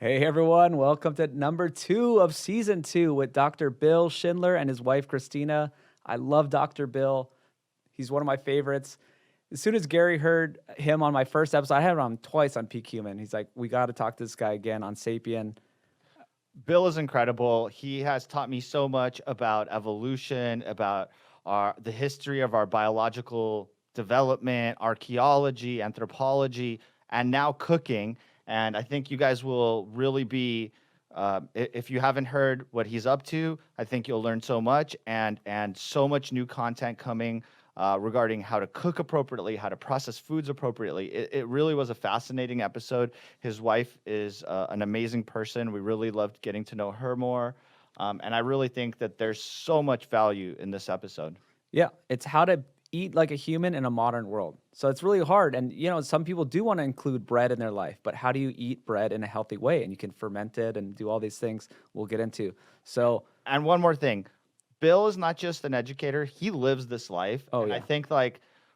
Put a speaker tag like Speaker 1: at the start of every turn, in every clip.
Speaker 1: Hey everyone, welcome to number 2 of season 2 with Dr. Bill Schindler and his wife Christina. I love Dr. Bill. He's one of my favorites. As soon as Gary heard him on my first episode, I had him on twice on Peak Human. He's like, we got to talk to this guy again on Sapien.
Speaker 2: Bill is incredible. He has taught me so much about evolution, about the history of our biological development, archaeology, anthropology, and now cooking. And I think you guys will really be, if you haven't heard what he's up to, I think you'll learn so much and so much new content coming regarding how to cook appropriately, how to process foods appropriately. It really was a fascinating episode. His wife is an amazing person. We really loved getting to know her more. And I really think that there's so much value in this episode.
Speaker 1: Yeah, it's how to eat like a human in a modern world. So it's really hard. And, some people do want to include bread in their life, but how do you eat bread in a healthy way? And you can ferment it and do all these things we'll get into. So,
Speaker 2: and one more thing. Bill is not just an educator. He lives this life.
Speaker 1: Oh,
Speaker 2: and
Speaker 1: yeah.
Speaker 2: I think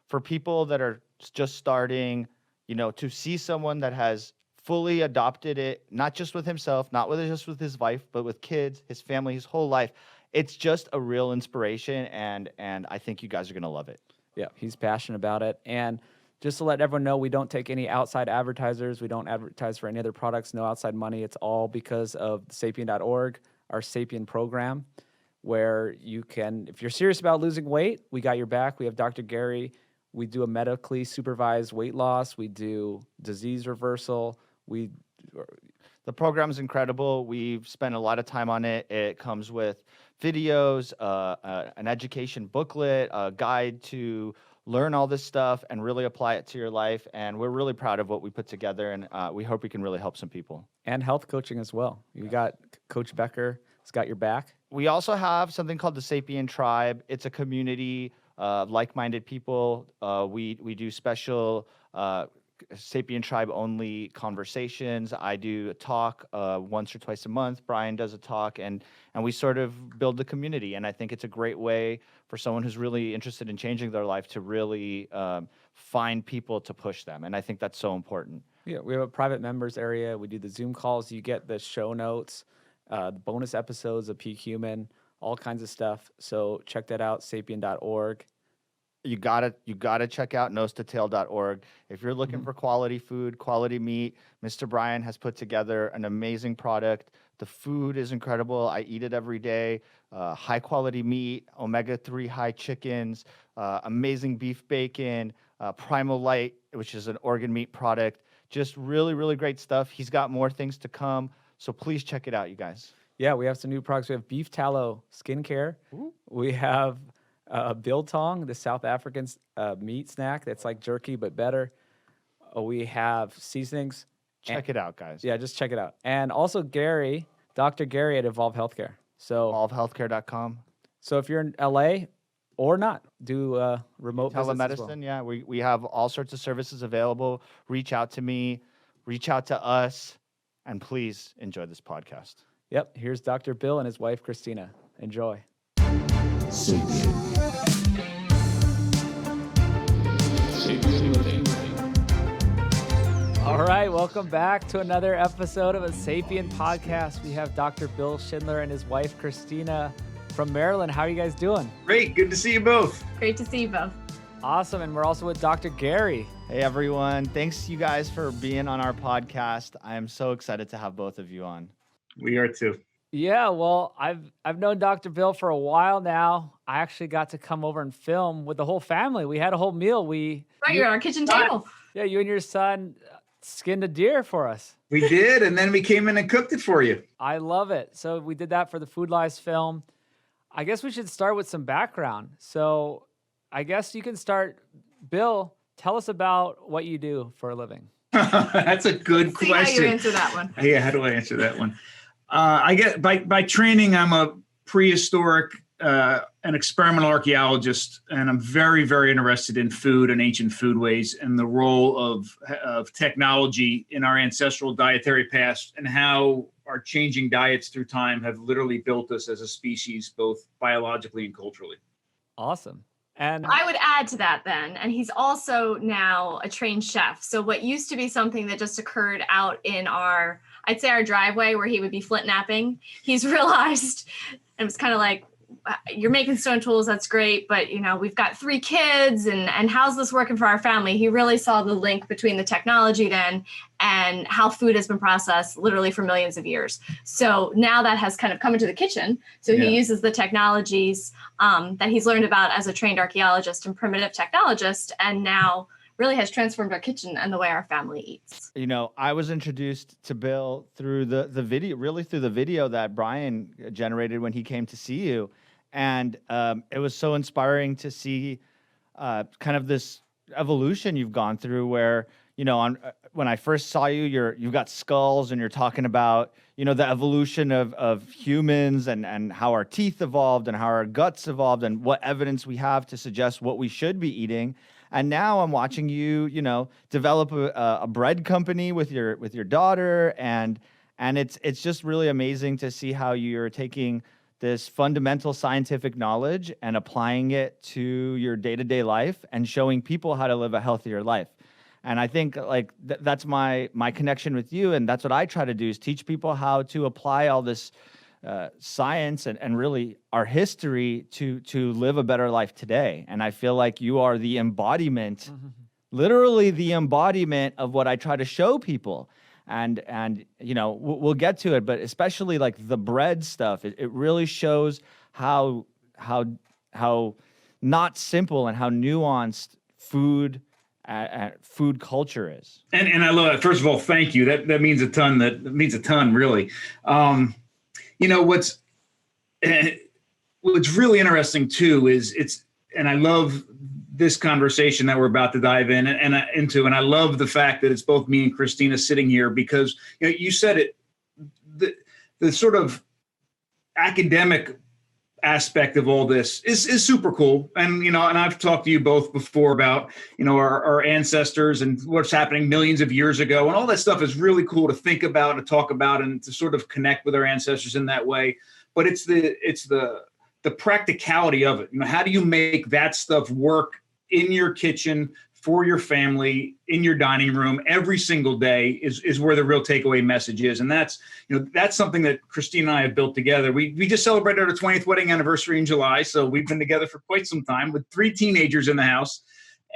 Speaker 2: for people that are just starting, to see someone that has fully adopted it, not just with himself, not just with his wife, but with kids, his family, his whole life. It's just a real inspiration, and I think you guys are going to love it.
Speaker 1: Yeah, he's passionate about it. And just to let everyone know, we don't take any outside advertisers. We don't advertise for any other products, no outside money. It's all because of sapien.org, our Sapien program, where you can, if you're serious about losing weight, we got your back. We have Dr. Gary. We do a medically supervised weight loss. We do disease reversal.
Speaker 2: The program is incredible. We've spent a lot of time on it. It comes with videos, an education booklet, a guide to learn all this stuff and really apply it to your life. And we're really proud of what we put together, and we hope we can really help some people.
Speaker 1: And health coaching as well. You got Coach Becker. He's got your back.
Speaker 2: We also have something called the Sapien Tribe. It's a community of like-minded people. We do special Sapien Tribe only conversations. I do a talk once or twice a month. Brian does a talk, and we sort of build the community. And I think it's a great way for someone who's really interested in changing their life to really find people to push them. And I think that's so important.
Speaker 1: Yeah, we have a private members area. We do the Zoom calls. You get the show notes, the bonus episodes of Peak Human, all kinds of stuff. So check that out, sapien.org.
Speaker 2: You gotta check out nosetotail.org. If you're looking for quality food, quality meat, Mr. Brian has put together an amazing product. The food is incredible. I eat it every day. High quality meat, omega-3 high chickens, amazing beef bacon, Primal Light, which is an organ meat product. Just really, really great stuff. He's got more things to come. So please check it out, you guys.
Speaker 1: Yeah, we have some new products. We have beef tallow skincare. Ooh. We have biltong, the South African meat snack that's like jerky but better. We have seasonings.
Speaker 2: Check it out, guys.
Speaker 1: Yeah, just check it out. And also Gary, Dr. Gary at Evolve Healthcare. So
Speaker 2: evolvehealthcare.com.
Speaker 1: So if you're in LA or not, do remote
Speaker 2: telemedicine.
Speaker 1: Well.
Speaker 2: Yeah, we have all sorts of services available. Reach out to me, reach out to us, and please enjoy this podcast.
Speaker 1: Yep. Here's Dr. Bill and his wife Christina. Enjoy. All right, welcome back to another episode of a Sapien podcast. We have Dr. Bill Schindler and his wife Christina from Maryland. How are you guys doing?
Speaker 3: Great, good to see you both.
Speaker 4: Great to see you both.
Speaker 1: Awesome, and we're also with Dr. Gary.
Speaker 2: Hey everyone, thanks you guys for being on our podcast. I am so excited to have both of you on.
Speaker 3: We are too.
Speaker 1: Yeah, well, I've known Dr. Bill for a while now. I actually got to come over and film with the whole family. We had a whole meal.
Speaker 4: You're at our kitchen table.
Speaker 1: Yeah, you and your son skinned a deer for us.
Speaker 3: We did, and then we came in and cooked it for you.
Speaker 1: I love it. So we did that for the Food Lies film. I guess we should start with some background. So I guess you can start. Bill, tell us about what you do for a living.
Speaker 3: That's a good question.
Speaker 4: How you answer that one.
Speaker 3: Yeah, how do I answer that one? I get by training, I'm a prehistoric an experimental archaeologist, and I'm very, very interested in food and ancient foodways and the role of technology in our ancestral dietary past and how our changing diets through time have literally built us as a species, both biologically and culturally.
Speaker 1: Awesome. And
Speaker 4: I would add to that then, and he's also now a trained chef. So what used to be something that just occurred out in our I'd say our driveway where he would be flint napping, he's realized, and it was kind of like, you're making stone tools, that's great, but we've got 3 kids, and how's this working for our family? He really saw the link between the technology then and how food has been processed literally for millions of years. So now that has kind of come into the kitchen. So he uses the technologies that he's learned about as a trained archaeologist and primitive technologist, and now really has transformed our kitchen and the way our family eats.
Speaker 2: I was introduced to Bill through the video, really through the video that Brian generated when he came to see you. And it was so inspiring to see kind of this evolution you've gone through where, when I first saw you, you've got skulls and you're talking about, the evolution of humans and how our teeth evolved and how our guts evolved and what evidence we have to suggest what we should be eating. And now I'm watching you, develop a bread company with your daughter, and it's just really amazing to see how you're taking this fundamental scientific knowledge and applying it to your day-to-day life and showing people how to live a healthier life. And I think that's my connection with you, and that's what I try to do is teach people how to apply all this science and really our history to live a better life today. And I feel like you are the embodiment, literally the embodiment of what I try to show people. And we'll get to it, but especially like the bread stuff, it really shows how not simple and how nuanced food culture is.
Speaker 3: And I love that. First of all, thank you. That means a ton. That means a ton, really. What's really interesting too is and I love this conversation that we're about to dive into, and I love the fact that it's both me and Christina sitting here because you said it, the sort of academic aspect of all this is super cool, and and I've talked to you both before about our ancestors and what's happening millions of years ago, and all that stuff is really cool to think about and talk about and to sort of connect with our ancestors in that way. But it's the practicality of it. How do you make that stuff work in your kitchen for your family, in your dining room every single day is where the real takeaway message is. And that's something that Christina and I have built together. We just celebrated our 20th wedding anniversary in July. So we've been together for quite some time with 3 teenagers in the house.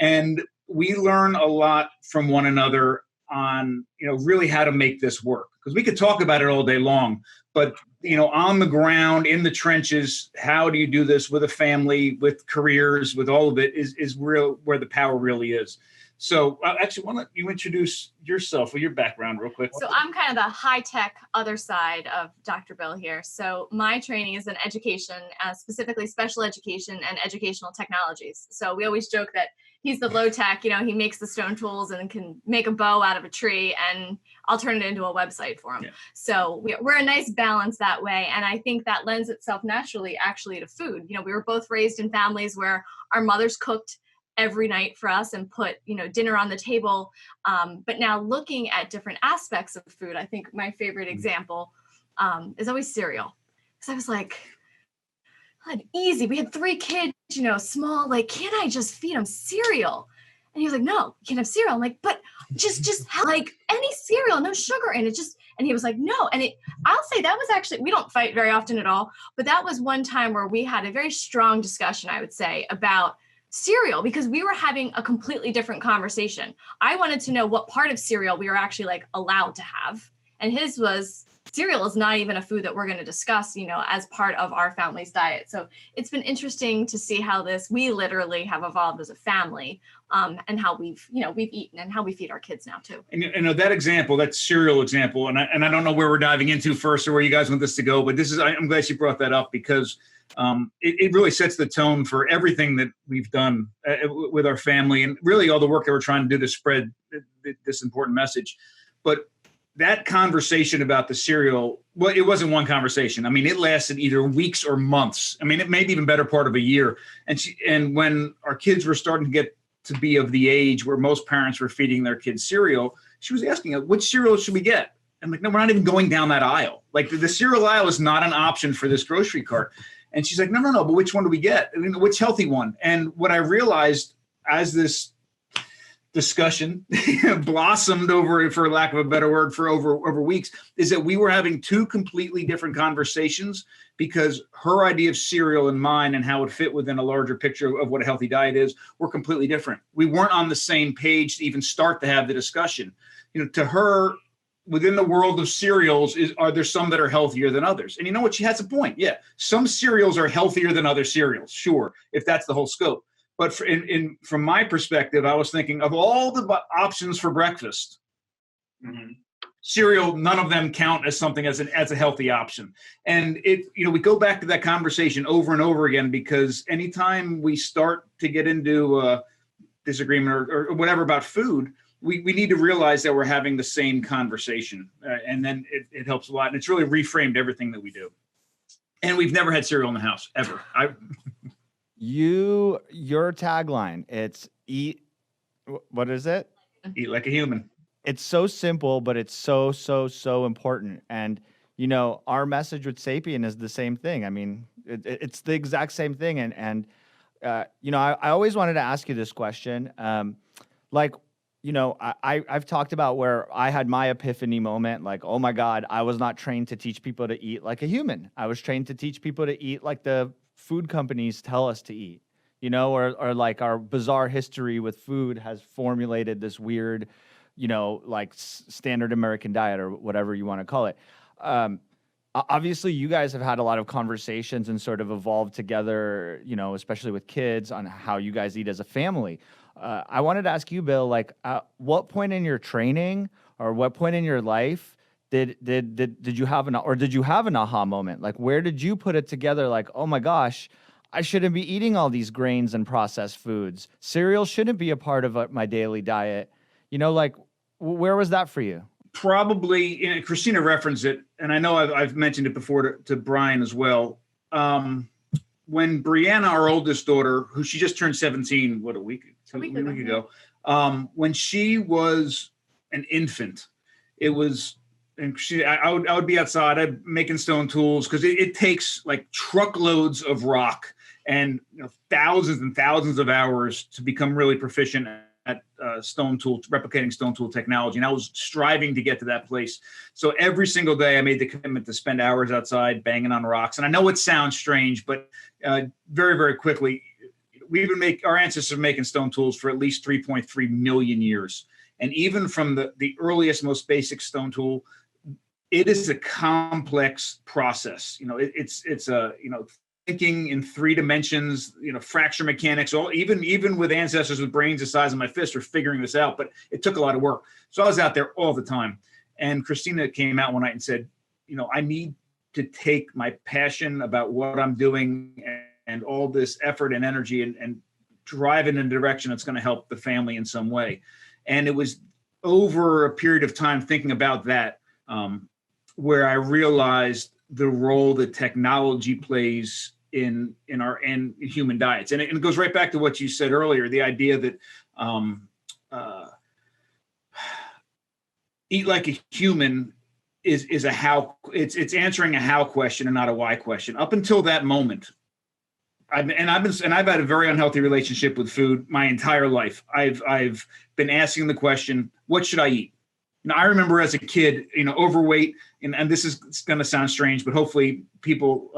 Speaker 3: And we learn a lot from one another on, really how to make this work. Because we could talk about it all day long, but on the ground, in the trenches, how do you do this with a family, with careers, with all of it is real where the power really is. So actually, why don't you introduce yourself or your background real quick?
Speaker 4: So I'm kind of the high-tech other side of Dr. Bill here. So my training is in education, specifically special education and educational technologies. So we always joke that he's the low tech, he makes the stone tools and can make a bow out of a tree, and I'll turn it into a website for him. Yeah. So we're a nice balance that way. And I think that lends itself naturally actually to food. We were both raised in families where our mothers cooked every night for us and put, dinner on the table. But now looking at different aspects of food, I think my favorite example is always cereal. Because I was like, easy. We had 3 kids, small, can't I just feed them cereal? And he was like, no, you can't have cereal. I'm like, but just like any cereal, no sugar in it. And he was like, no. And I'll say that was actually, we don't fight very often at all, but that was one time where we had a very strong discussion, I would say, about cereal, because we were having a completely different conversation. I wanted to know what part of cereal we were actually allowed to have. And his was, cereal is not even a food that we're going to discuss, as part of our family's diet. So it's been interesting to see how we literally have evolved as a family, and how we've eaten and how we feed our kids now too.
Speaker 3: And that example, that cereal example, and I don't know where we're diving into first or where you guys want this to go, but I'm glad you brought that up because it really sets the tone for everything that we've done with our family and really all the work that we're trying to do to spread this important message. But that conversation about the cereal, well, it wasn't one conversation. I mean, it lasted either weeks or months. I mean, it made even better part of a year. And when our kids were starting to get to be of the age where most parents were feeding their kids cereal, she was asking us, which cereal should we get? I'm like, no, we're not even going down that aisle. The cereal aisle is not an option for this grocery cart. And she's like, no, but which one do we get? Which healthy one? And what I realized as this discussion blossomed over, for lack of a better word, for over weeks, is that we were having two completely different conversations, because her idea of cereal and mine and how it fit within a larger picture of what a healthy diet is were completely different. We weren't on the same page to even start to have the discussion. To her, within the world of cereals, are there some that are healthier than others? And you know what? She has a point. Yeah, some cereals are healthier than other cereals, sure, if that's the whole scope. But from my perspective, I was thinking of all the options for breakfast, cereal, none of them count as something as a healthy option. And we go back to that conversation over and over again, because anytime we start to get into disagreement or whatever about food, we need to realize that we're having the same conversation, and then it helps a lot. And it's really reframed everything that we do. And we've never had cereal in the house ever.
Speaker 2: Your tagline, it's eat, what is it?
Speaker 3: Eat like a human.
Speaker 2: It's so simple, but it's so, so, so important. And, our message with Sapien is the same thing. I mean, it's the exact same thing. And I always wanted to ask you this question. I've talked about where I had my epiphany moment, like, oh my God, I was not trained to teach people to eat like a human. I was trained to teach people to eat like the food companies tell us to eat, or like our bizarre history with food has formulated this weird, standard American diet or whatever you want to call it. Obviously, you guys have had a lot of conversations and sort of evolved together, especially with kids, on how you guys eat as a family. I wanted to ask you, Bill, at what point in your training or what point in your life did you have an aha moment? Like, where did you put it together? Like, oh my gosh, I shouldn't be eating all these grains and processed foods. Cereal shouldn't be a part of my daily diet. Where was that for you?
Speaker 3: Probably, Christina referenced it, and I know I've mentioned it before to Brian as well. When Brianna, our oldest daughter, who she just turned 17, a week ago, when she was an infant, it was, and I would be outside, I'd making stone tools, because it takes like truckloads of rock and thousands and thousands of hours to become really proficient at replicating stone tool technology. And I was striving to get to that place. So every single day I made the commitment to spend hours outside banging on rocks. And I know it sounds strange, but very, very quickly, our ancestors are making stone tools for at least 3.3 million years. And even from the earliest, most basic stone tool, it is a complex process. It's thinking in 3 dimensions, fracture mechanics, even with ancestors with brains the size of my fist are figuring this out, but it took a lot of work. So I was out there all the time. And Christina came out one night and said, I need to take my passion about what I'm doing and all this effort and energy and drive it in a direction that's going to help the family in some way. And it was over a period of time thinking about that, where I realized the role that technology plays in human diets. And it goes right back to what you said earlier, the idea that eat like a human is a how, it's answering a how question and not a why question. Up until that moment, I've had a very unhealthy relationship with food my entire life. I've been asking the question, what should I eat? Now, I remember as a kid, overweight, and this is going to sound strange, but hopefully people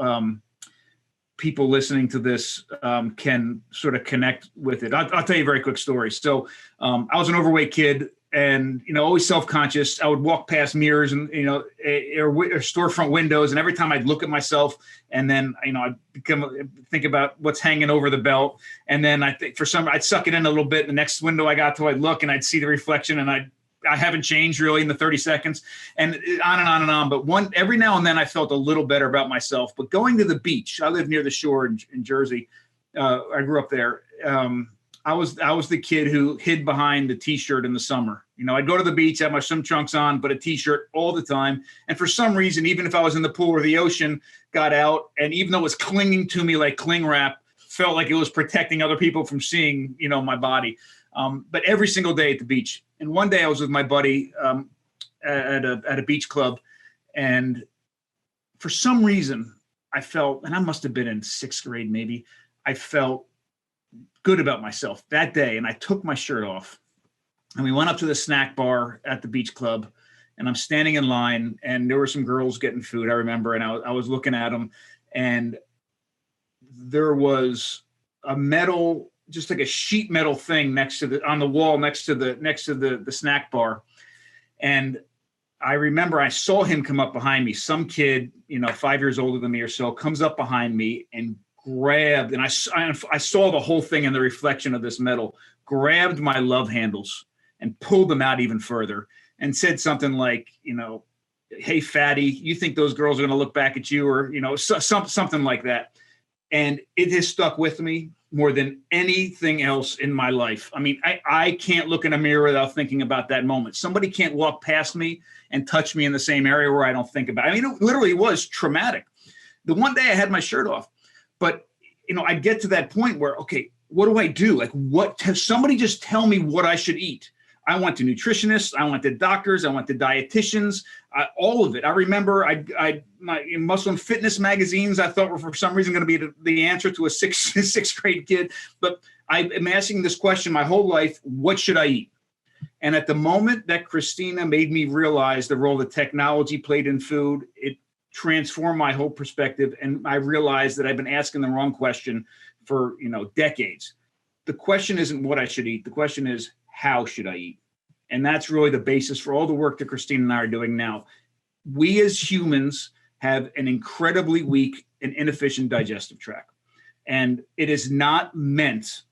Speaker 3: listening to this can sort of connect with it. I'll tell you a very quick story. So I was an overweight kid, and always self-conscious. I would walk past mirrors and or storefront windows, and every time I'd look at myself, and then I'd think about what's hanging over the belt, and then I'd suck it in a little bit. The next window I got to, I'd look and I'd see the reflection, and I haven't changed really in the 30 seconds, and on and on and on. But every now and then I felt a little better about myself. But going to the beach, I live near the shore in Jersey. I grew up there. I was the kid who hid behind the t-shirt in the summer. I'd go to the beach, have my swim trunks on, but a t-shirt all the time. And for some reason, even if I was in the pool or the ocean, got out, and even though it was clinging to me like cling wrap, felt like it was protecting other people from seeing, my body. But every single day at the beach. And one day I was with my buddy at a beach club, and for some reason I felt, and I must have been in 6th grade maybe, I felt good about myself that day, and I took my shirt off. And we went up to the snack bar at the beach club, and I'm standing in line, and there were some girls getting food, I remember, and I was looking at them, and there was a metal, just like a sheet metal thing on the wall next to the snack bar. And I remember I saw him come up behind me, some kid, 5 years older than me or so, comes up behind me and grabbed, and I saw the whole thing in the reflection of this metal, grabbed my love handles and pulled them out even further and said something like, hey, fatty, you think those girls are going to look back at you, or, something like that. And it has stuck with me more than anything else in my life. I mean, I can't look in a mirror without thinking about that moment. Somebody can't walk past me and touch me in the same area where I don't think about it. I mean, it literally was traumatic. The one day I had my shirt off, but, I get to that point where, okay, what do I do? Like, somebody just tell me what I should eat. I went to nutritionists, I went to doctors, I went to dietitians, all of it. I remember my Muscle and Fitness magazines I thought were for some reason going to be the answer to a sixth grade kid. But I am asking this question my whole life: what should I eat? And at the moment that Christina made me realize the role that technology played in food, it transformed my whole perspective. And I realized that I've been asking the wrong question for decades. The question isn't what I should eat. The question is, how should I eat? And that's really the basis for all the work that Christina and I are doing now. We as humans have an incredibly weak and inefficient digestive tract. And it is not meant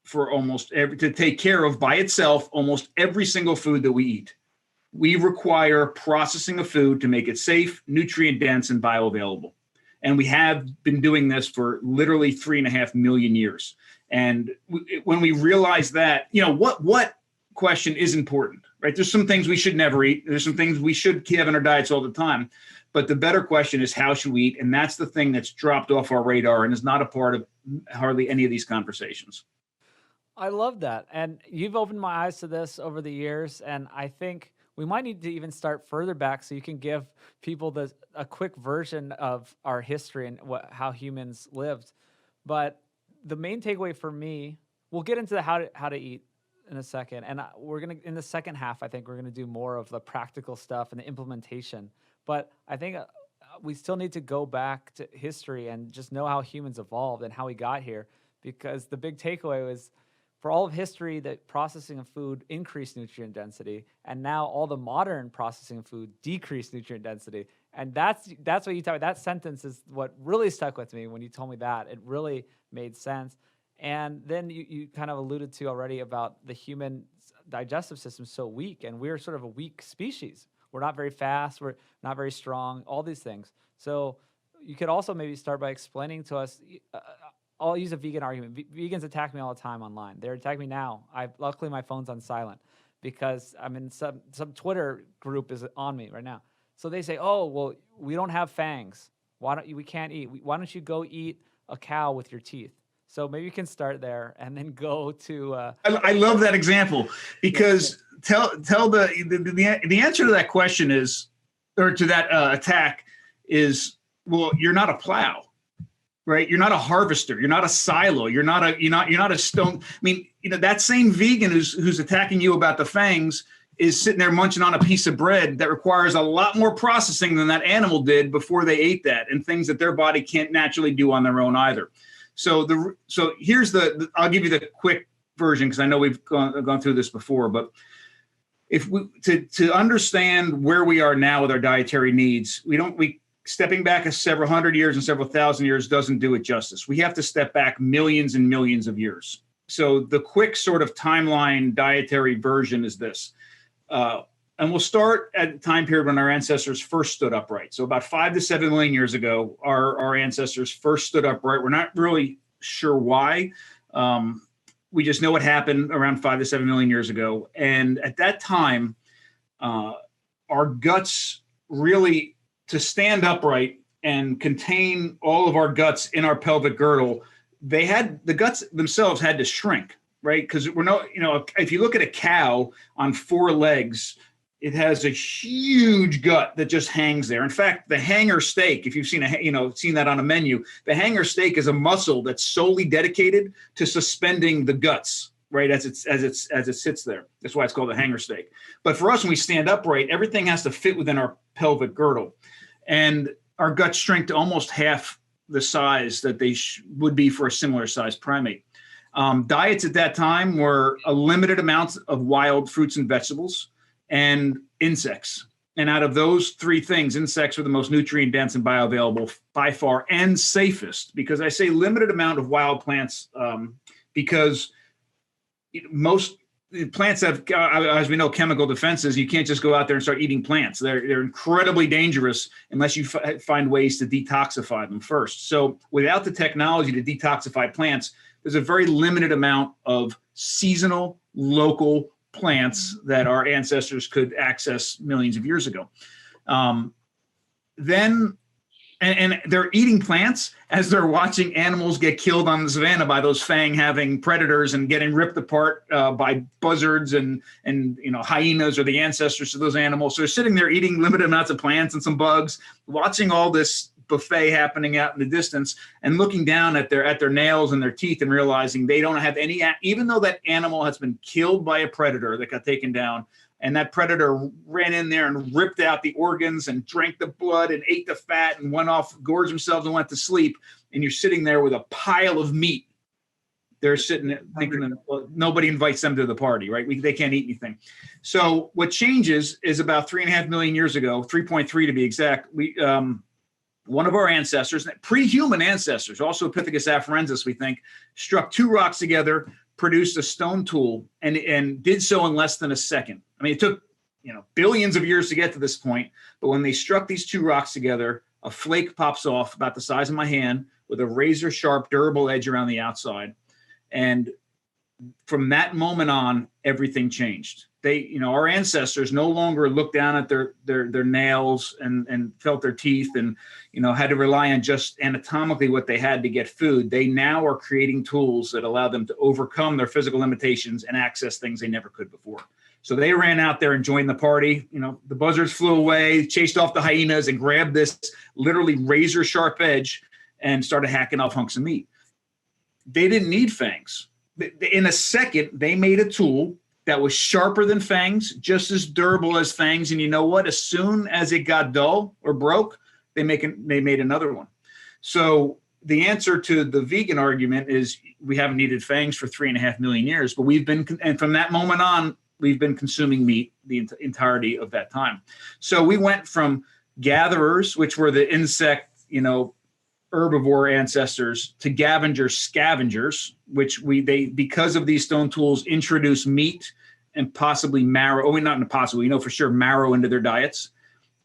Speaker 3: for to take care of by itself almost every single food that we eat. We require processing of food to make it safe, nutrient dense, and bioavailable. And we have been doing this for literally 3.5 million years. And when we realize that, what question is important, right? There's some things we should never eat. There's some things we should have in our diets all the time. But the better question is, how should we eat? And that's the thing that's dropped off our radar and is not a part of hardly any of these conversations.
Speaker 1: I love that. And you've opened my eyes to this over the years. And I think we might need to even start further back so you can give people a quick version of our history and how humans lived. But the main takeaway for me, we'll get into how to eat in a second. And in the second half, I think we're going to do more of the practical stuff and the implementation. But I think we still need to go back to history and just know how humans evolved and how we got here. Because the big takeaway was, for all of history, that processing of food increased nutrient density, and now all the modern processing of food decreased nutrient density. And that's what you tell me. That sentence is what really stuck with me when you told me that. It really made sense. And then you kind of alluded to already about the human digestive system so weak, and we're sort of a weak species. We're not very fast. We're not very strong. All these things. So you could also maybe start by explaining to us. I'll use a vegan argument. Vegans attack me all the time online. They're attacking me now. Luckily my phone's on silent because I'm in some Twitter group is on me right now. So they say, "Oh, well, we don't have fangs. We can't eat. Why don't you go eat a cow with your teeth?" So maybe you can start there and then go to.
Speaker 3: I love that example because tell the answer to that question is, or to that attack is, well, you're not a plow. Right, you're not a harvester. You're not a silo. You're not a stone. I mean, that same vegan who's attacking you about the fangs is sitting there munching on a piece of bread that requires a lot more processing than that animal did before they ate that, and things that their body can't naturally do on their own either. So here's I'll give you the quick version because I know we've gone through this before, but if we to understand where we are now with our dietary needs, stepping back several hundred years and several thousand years doesn't do it justice. We have to step back millions and millions of years. So the quick sort of timeline dietary version is this. And we'll start at the time period when our ancestors first stood upright. So about 5 to 7 million years ago, our ancestors first stood upright. We're not really sure why. We just know what happened around 5 to 7 million years ago. And at that time, our guts really, to stand upright and contain all of our guts in our pelvic girdle, the guts themselves had to shrink, right? Because if you look at a cow on 4 legs, it has a huge gut that just hangs there. In fact, the hanger steak, if you've seen that on a menu, the hanger steak is a muscle that's solely dedicated to suspending the guts, right, as it sits there. That's why it's called a hanger steak. But for us, when we stand upright, everything has to fit within our pelvic girdle, and our guts shrink to almost half the size that they would be for a similar sized primate. Diets at that time were a limited amount of wild fruits and vegetables and insects. And out of those three things, insects were the most nutrient dense and bioavailable by far and safest. Because I say limited amount of wild plants because most plants have, as we know, chemical defenses. You can't just go out there and start eating plants. They're incredibly dangerous unless you find ways to detoxify them first. So without the technology to detoxify plants, there's a very limited amount of seasonal, local plants that our ancestors could access millions of years ago. And they're eating plants as they're watching animals get killed on the savannah by those fang-having predators and getting ripped apart by buzzards and hyenas are the ancestors of those animals. So they're sitting there eating limited amounts of plants and some bugs, watching all this buffet happening out in the distance and looking down at their nails and their teeth and realizing they don't have any, even though that animal has been killed by a predator that got taken down, and that predator ran in there and ripped out the organs and drank the blood and ate the fat and went off, gorged themselves and went to sleep. And you're sitting there with a pile of meat. They're sitting there thinking, well, nobody invites them to the party, right? They can't eat anything. So what changes is about 3.5 million years ago, 3.3 to be exact, one of our ancestors, pre-human ancestors, also Pithecus afarensis, we think, struck two rocks together, produced a stone tool, and did so in less than a second. I mean, it took billions of years to get to this point, but when they struck these two rocks together, a flake pops off about the size of my hand with a razor sharp, durable edge around the outside. And from that moment on, everything changed. Our ancestors no longer looked down at their nails and felt their teeth and, had to rely on just anatomically what they had to get food. They now are creating tools that allow them to overcome their physical limitations and access things they never could before. So they ran out there and joined the party. The buzzards flew away, chased off the hyenas and grabbed this literally razor sharp edge and started hacking off hunks of meat. They didn't need fangs. In a second, they made a tool that was sharper than fangs, just as durable as fangs. And you know what? As soon as it got dull or broke, they made another one. So the answer to the vegan argument is we haven't needed fangs for 3.5 million years, but and from that moment on, we've been consuming meat the entirety of that time. So we went from gatherers, which were the insect, herbivore ancestors, to scavengers, which because of these stone tools, introduce meat and possibly marrow. Not possibly, for sure marrow into their diets.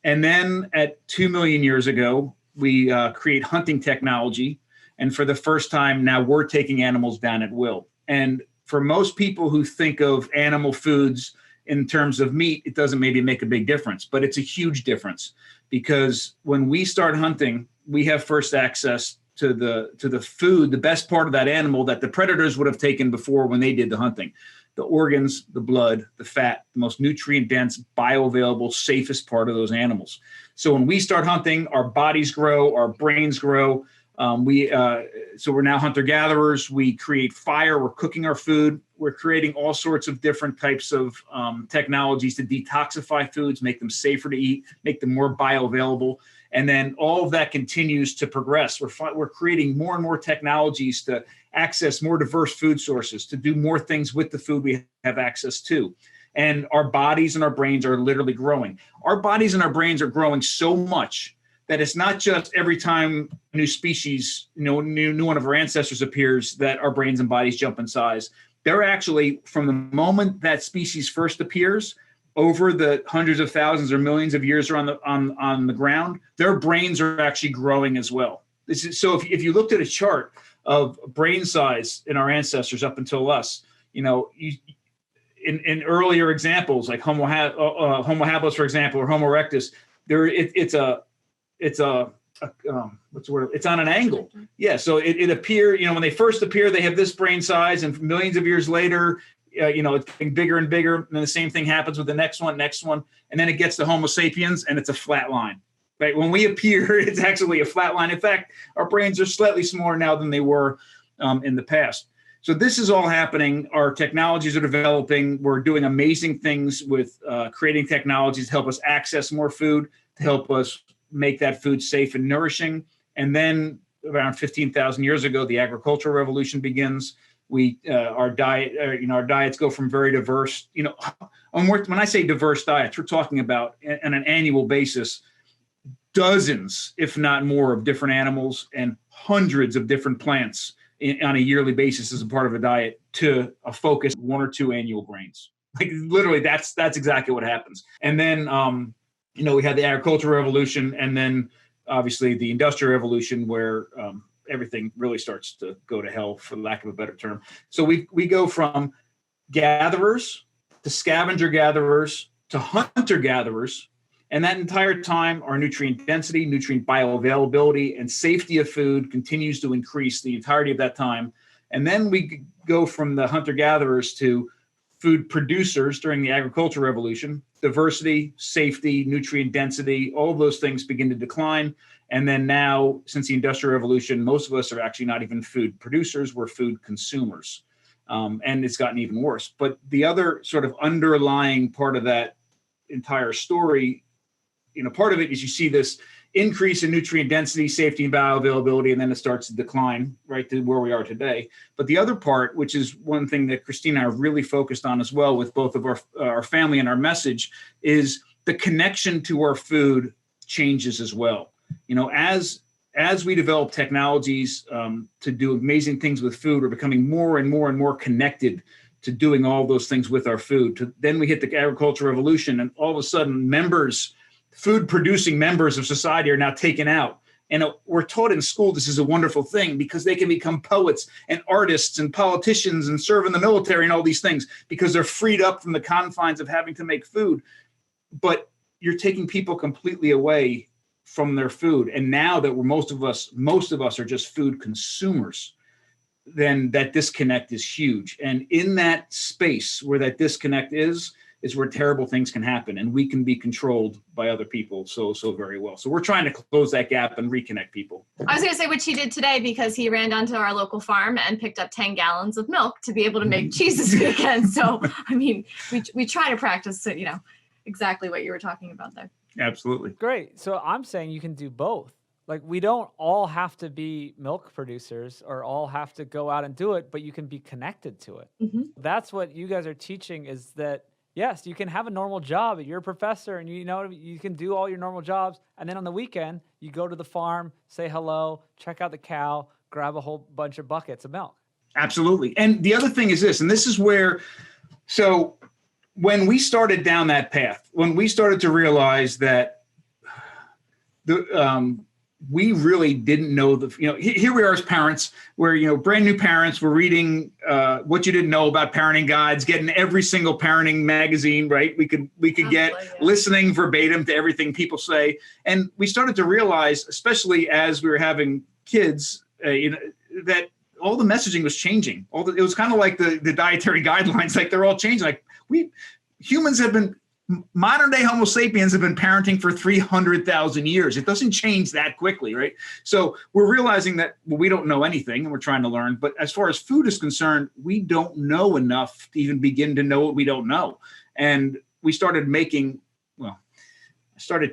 Speaker 3: And then at 2 million years ago, we create hunting technology. And for the first time, now we're taking animals down at will. And for most people who think of animal foods in terms of meat, it doesn't maybe make a big difference, but it's a huge difference because when we start hunting, we have first access to the food, the best part of that animal that the predators would have taken before when they did the hunting. The organs, the blood, the fat, the most nutrient-dense, bioavailable, safest part of those animals. So when we start hunting, our bodies grow, our brains grow. So we're now hunter-gatherers. We create fire. We're cooking our food. We're creating all sorts of different types of technologies to detoxify foods, make them safer to eat, make them more bioavailable. And then all of that continues to progress. We're creating more and more technologies to access more diverse food sources, to do more things with the food we have access to. And our bodies and our brains are literally growing. Our bodies and our brains are growing so much that it's not just every time a new species, new one of our ancestors appears that our brains and bodies jump in size. They're actually, from the moment that species first appears, over the hundreds of thousands or millions of years are on the ground, their brains are actually growing as well. So if you looked at a chart of brain size in our ancestors up until us, in earlier examples like Homo habilis, for example, or Homo erectus, it's on an angle. Yeah. So it appeared, when they first appear, they have this brain size, and millions of years later, it's getting bigger and bigger. And then the same thing happens with the next one. And then it gets to Homo sapiens and it's a flat line, right? When we appear, it's actually a flat line. In fact, our brains are slightly smaller now than they were in the past. So this is all happening. Our technologies are developing. We're doing amazing things with creating technologies to help us access more food, to help us make that food safe and nourishing. And then around 15,000 years ago, the agricultural revolution begins. Our diets go from very diverse, when I say diverse diets, we're talking about on an annual basis, dozens, if not more, of different animals and hundreds of different plants on a yearly basis as a part of a diet, to a focus 1 or 2 annual grains. Like literally, that's exactly what happens. And then, we had the agricultural revolution, and then obviously the industrial revolution, where everything really starts to go to hell, for lack of a better term. So we go from gatherers to scavenger gatherers to hunter gatherers. And that entire time, our nutrient density, nutrient bioavailability, and safety of food continues to increase the entirety of that time. And then we go from the hunter-gatherers to food producers during the agricultural revolution. Diversity, safety, nutrient density, all those things begin to decline. And then now, since the Industrial Revolution, most of us are actually not even food producers, we're food consumers. And it's gotten even worse. But the other sort of underlying part of that entire story, part of it is you see this increase in nutrient density, safety, and bioavailability, and then it starts to decline right to where we are today. But the other part, which is one thing that Christina and I are really focused on as well with both of our family and our message, is the connection to our food changes as well. As we develop technologies to do amazing things with food, we're becoming more and more and more connected to doing all those things with our food. Then we hit the agricultural revolution, and all of a sudden food-producing members of society are now taken out. And we're taught in school this is a wonderful thing because they can become poets and artists and politicians and serve in the military and all these things because they're freed up from the confines of having to make food. But you're taking people completely away from their food. And now that most of us are just food consumers, then that disconnect is huge. And in that space where that disconnect is where terrible things can happen, and we can be controlled by other people so very well. So we're trying to close that gap and reconnect people.
Speaker 4: I was going to say what he did today, because he ran down to our local farm and picked up 10 gallons of milk to be able to make cheese this weekend. So, I mean, we try to practice, exactly what you were talking about there.
Speaker 3: Absolutely.
Speaker 1: Great. So I'm saying you can do both. Like, we don't all have to be milk producers or all have to go out and do it, but you can be connected to it.
Speaker 4: Mm-hmm.
Speaker 1: That's what you guys are teaching, is that yes, you can have a normal job. You're a professor and you can do all your normal jobs. And then on the weekend, you go to the farm, say hello, check out the cow, grab a whole bunch of buckets of milk.
Speaker 3: Absolutely. And the other thing is this, and this is where, so when we started down that path, when we started to realize that we really didn't know here we are as parents, where, brand new parents, we're reading what you didn't know about parenting guides, getting every single parenting magazine, right? We could get listening verbatim to everything people say. And we started to realize, especially as we were having kids, that all the messaging was changing. It was kind of like the dietary guidelines, like they're all changing. Like modern day Homo sapiens have been parenting for 300,000 years. It doesn't change that quickly, right? So we're realizing that we don't know anything and we're trying to learn. But as far as food is concerned, we don't know enough to even begin to know what we don't know. And we started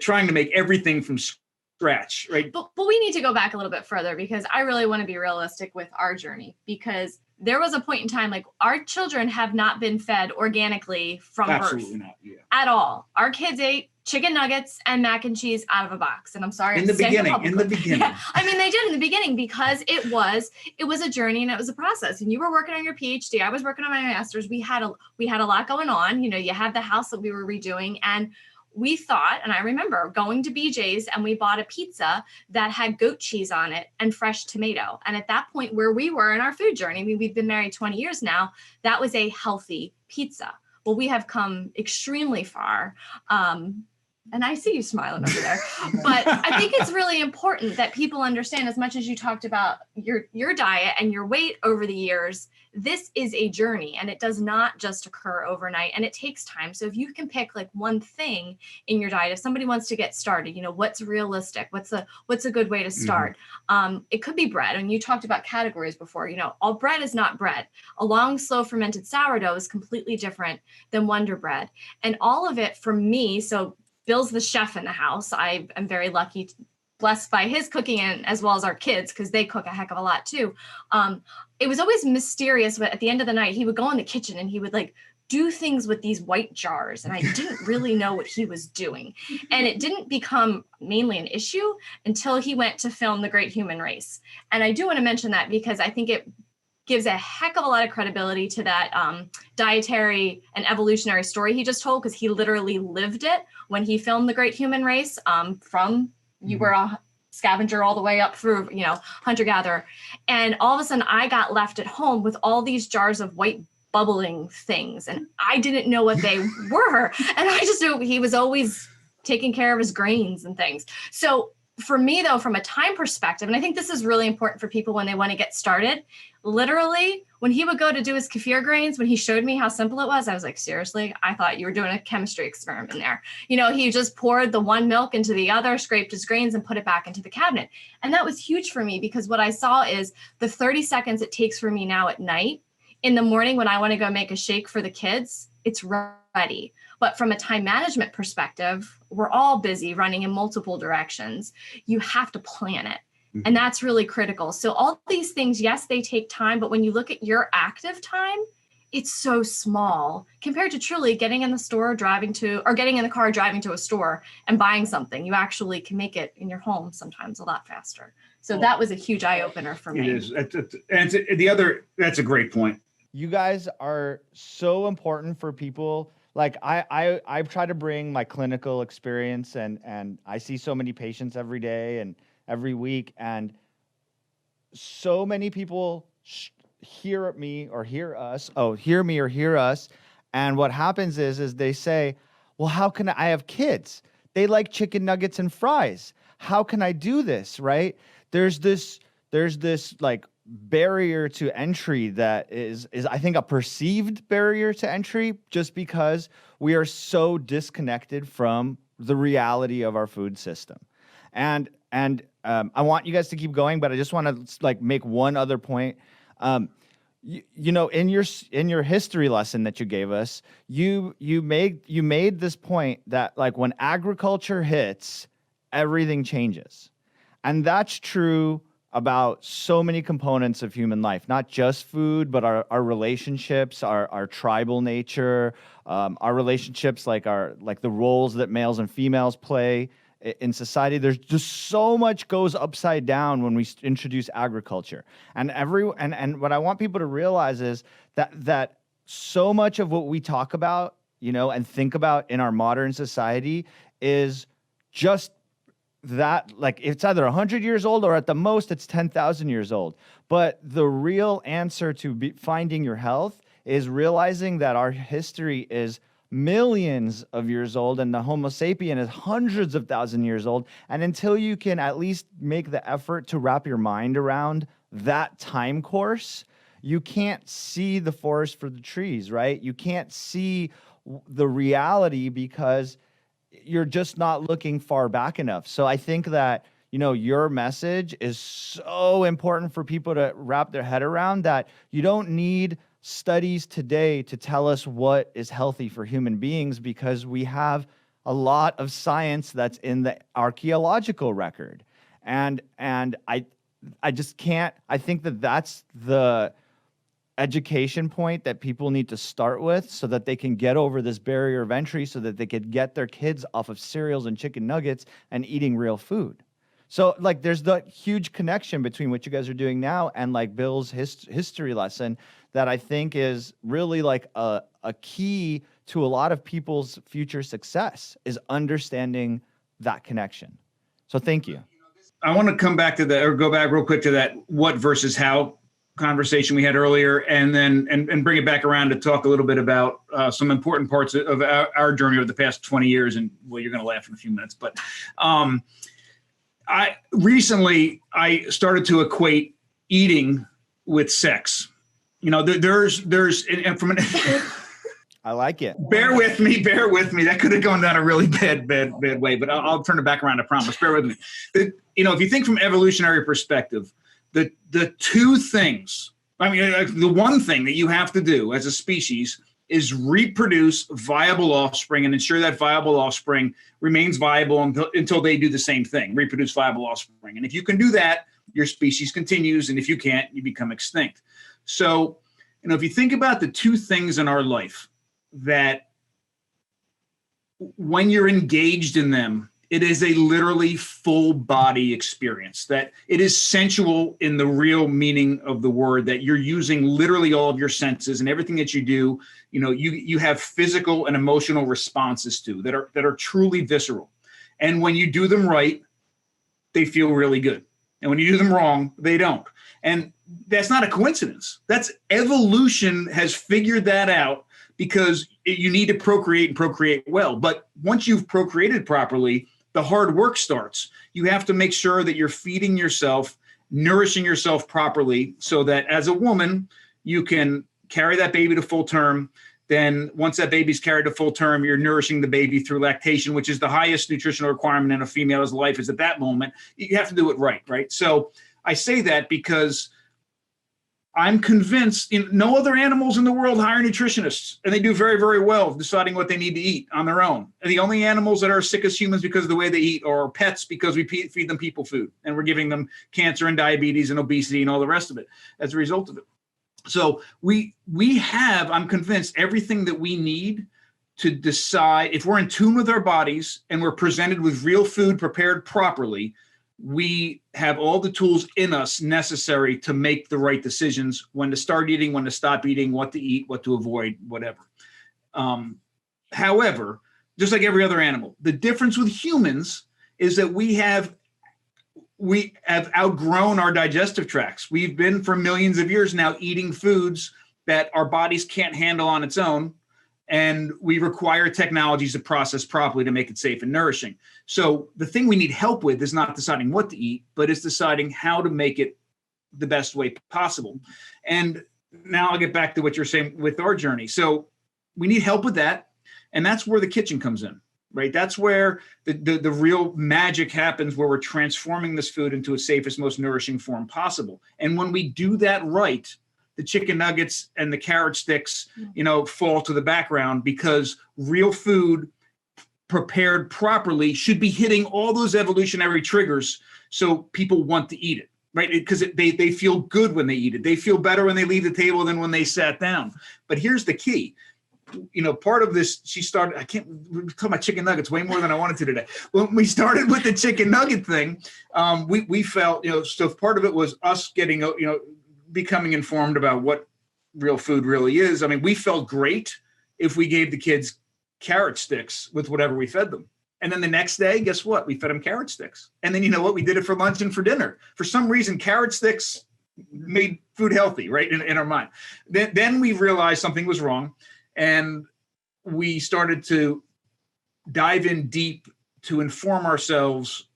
Speaker 3: trying to make everything from scratch, right?
Speaker 4: But we need to go back a little bit further, because I really want to be realistic with our journey, because there was a point in time, like, our children have not been fed organically from
Speaker 3: Absolutely
Speaker 4: birth
Speaker 3: not, yeah.
Speaker 4: at all. Our kids ate chicken nuggets and mac and cheese out of a box. And I'm sorry.
Speaker 3: In the beginning.
Speaker 4: Yeah, I mean, they did in the beginning, because it was a journey and it was a process. And you were working on your PhD. I was working on my master's. We had a lot going on. You had the house that we were redoing, and we thought, and I remember going to BJ's and we bought a pizza that had goat cheese on it and fresh tomato. And at that point, where we were in our food journey, I mean, we've been married 20 years now, that was a healthy pizza. Well, we have come extremely far. And I see you smiling over there. But I think it's really important that people understand, as much as you talked about your diet and your weight over the years, this is a journey and it does not just occur overnight, and it takes time. So if you can pick like one thing in your diet, if somebody wants to get started, you know, what's realistic? What's a good way to start? It could be bread. And you talked about categories before, you know, all bread is not bread. A long, slow fermented sourdough is completely different than Wonder Bread. And all of it for me, so Bill's the chef in the house. I am very lucky, blessed by his cooking, and as well as our kids, because they cook a heck of a lot too. It was always mysterious, but at the end of the night, he would go in the kitchen and he would like do things with these white jars. And I didn't really know what he was doing. And it didn't become mainly an issue until he went to film The Great Human Race. And I do want to mention that because I think it gives a heck of a lot of credibility to that dietary and evolutionary story he just told, because he literally lived it when he filmed The Great Human Race. You were a scavenger all the way up through, you know, hunter-gatherer. And all of a sudden I got left at home with all these jars of white bubbling things. And I didn't know what they were. And I just knew he was always taking care of his grains and things. So for me though, from a time perspective, and I think this is really important for people when they want to get started, literally when he would go to do his kefir grains, when he showed me how simple it was, I was like, seriously, I thought you were doing a chemistry experiment there. You know, he just poured the one milk into the other, scraped his grains and put it back into the cabinet. And that was huge for me, because what I saw is the 30 seconds it takes for me now at night, in the morning when I want to go make a shake for the kids, it's ready. But from a time management perspective, we're all busy running in multiple directions. You have to plan it. And that's really critical. So all these things, yes, they take time, but when you look at your active time, it's so small compared to truly getting in the store, getting in the car, driving to a store and buying something. You actually can make it in your home sometimes a lot faster. So that was a huge eye opener for me.
Speaker 3: It is. That's a great point.
Speaker 2: You guys are so important for people. Like I try to bring my clinical experience, and I see so many patients every day and every week, and so many people hear me or hear us. And what happens is they say, well, how can I have kids? They like chicken nuggets and fries. How can I do this? Right? There's this like barrier to entry that is I think a perceived barrier to entry, just because we are so disconnected from the reality of our food system. And I want you guys to keep going, but I just want to like make one other point. You know, in your history lesson that you gave us, you made this point that like when agriculture hits, everything changes. And that's true about so many components of human life, not just food, but our relationships, our tribal nature, our relationships, like the roles that males and females play in society. There's just so much goes upside down when we introduce agriculture. And what I want people to realize is that so much of what we talk about, you know, and think about in our modern society is just that, like, it's either 100 years old or at the most it's 10,000 years old. But the real answer to finding your health is realizing that our history is millions of years old and the Homo sapien is hundreds of thousand years old. And until you can at least make the effort to wrap your mind around that time course, you can't see the forest for the trees, right? You can't see the reality because you're just not looking far back enough. So I think that, you know, your message is so important for people to wrap their head around, that you don't need studies today to tell us what is healthy for human beings, because we have a lot of science that's in the archaeological record. And I just can't, I think that that's the education point that people need to start with, so that they can get over this barrier of entry, so that they could get their kids off of cereals and chicken nuggets and eating real food. So like there's the huge connection between what you guys are doing now and like Bill's history lesson that I think is really like a key to a lot of people's future success, is understanding that connection. So thank you.
Speaker 3: I want to come back to that, or go back real quick to that what versus how conversation we had earlier, and then and bring it back around to talk a little bit about some important parts of our journey over the past 20 years. And well, you're going to laugh in a few minutes, but I recently started to equate eating with sex. You know, there's and from an
Speaker 2: I like it.
Speaker 3: Bear with me. That could have gone down a really bad way, but I'll turn it back around. I promise. Bear with me. You know, if you think from evolutionary perspective, the two things, I mean, the one thing that you have to do as a species is reproduce viable offspring and ensure that viable offspring remains viable until they do the same thing, reproduce viable offspring. And if you can do that, your species continues. And if you can't, you become extinct. So, you know, if you think about the two things in our life that when you're engaged in them, it is a literally full body experience, that it is sensual in the real meaning of the word, that you're using literally all of your senses, and everything that you do, you know, you have physical and emotional responses to that are truly visceral. And when you do them right, they feel really good. And when you do them wrong, they don't. And that's not a coincidence. That's evolution has figured that out, because you need to procreate and procreate well. But once you've procreated properly, the hard work starts. You have to make sure that you're feeding yourself, nourishing yourself properly, so that as a woman, you can carry that baby to full term. Then once that baby's carried to full term, you're nourishing the baby through lactation, which is the highest nutritional requirement in a female's life, is at that moment. You have to do it right? So I say that because I'm convinced no other animals in the world hire nutritionists, and they do very, very well deciding what they need to eat on their own. And the only animals that are sick as humans because of the way they eat are pets, because we feed them people food, and we're giving them cancer and diabetes and obesity and all the rest of it as a result of it. So we have, I'm convinced, everything that we need to decide. If we're in tune with our bodies and we're presented with real food prepared properly, we have all the tools in us necessary to make the right decisions, when to start eating, when to stop eating, what to eat, what to avoid, whatever. However, just like every other animal, the difference with humans is that we have outgrown our digestive tracts. We've been for millions of years now eating foods that our bodies can't handle on its own. And we require technologies to process properly to make it safe and nourishing. So the thing we need help with is not deciding what to eat, but it's deciding how to make it the best way possible. And now I'll get back to what you're saying with our journey. So we need help with that. And that's where the kitchen comes in, right? That's where the real magic happens, where we're transforming this food into its safest, most nourishing form possible. And when we do that right, the chicken nuggets and the carrot sticks, you know, fall to the background, because real food prepared properly should be hitting all those evolutionary triggers so people want to eat it, right? Because they feel good when they eat it. They feel better when they leave the table than when they sat down. But here's the key. You know, part of this, we're talking about chicken nuggets way more than I wanted to today. When we started with the chicken nugget thing, we felt, you know, so part of it was us getting, you know, becoming informed about what real food really is. I mean, we felt great if we gave the kids carrot sticks with whatever we fed them. And then the next day, guess what? We fed them carrot sticks. And then, you know what? We did it for lunch and for dinner. For some reason, carrot sticks made food healthy, right? In our mind. Then we realized something was wrong. And we started to dive in deep to inform ourselves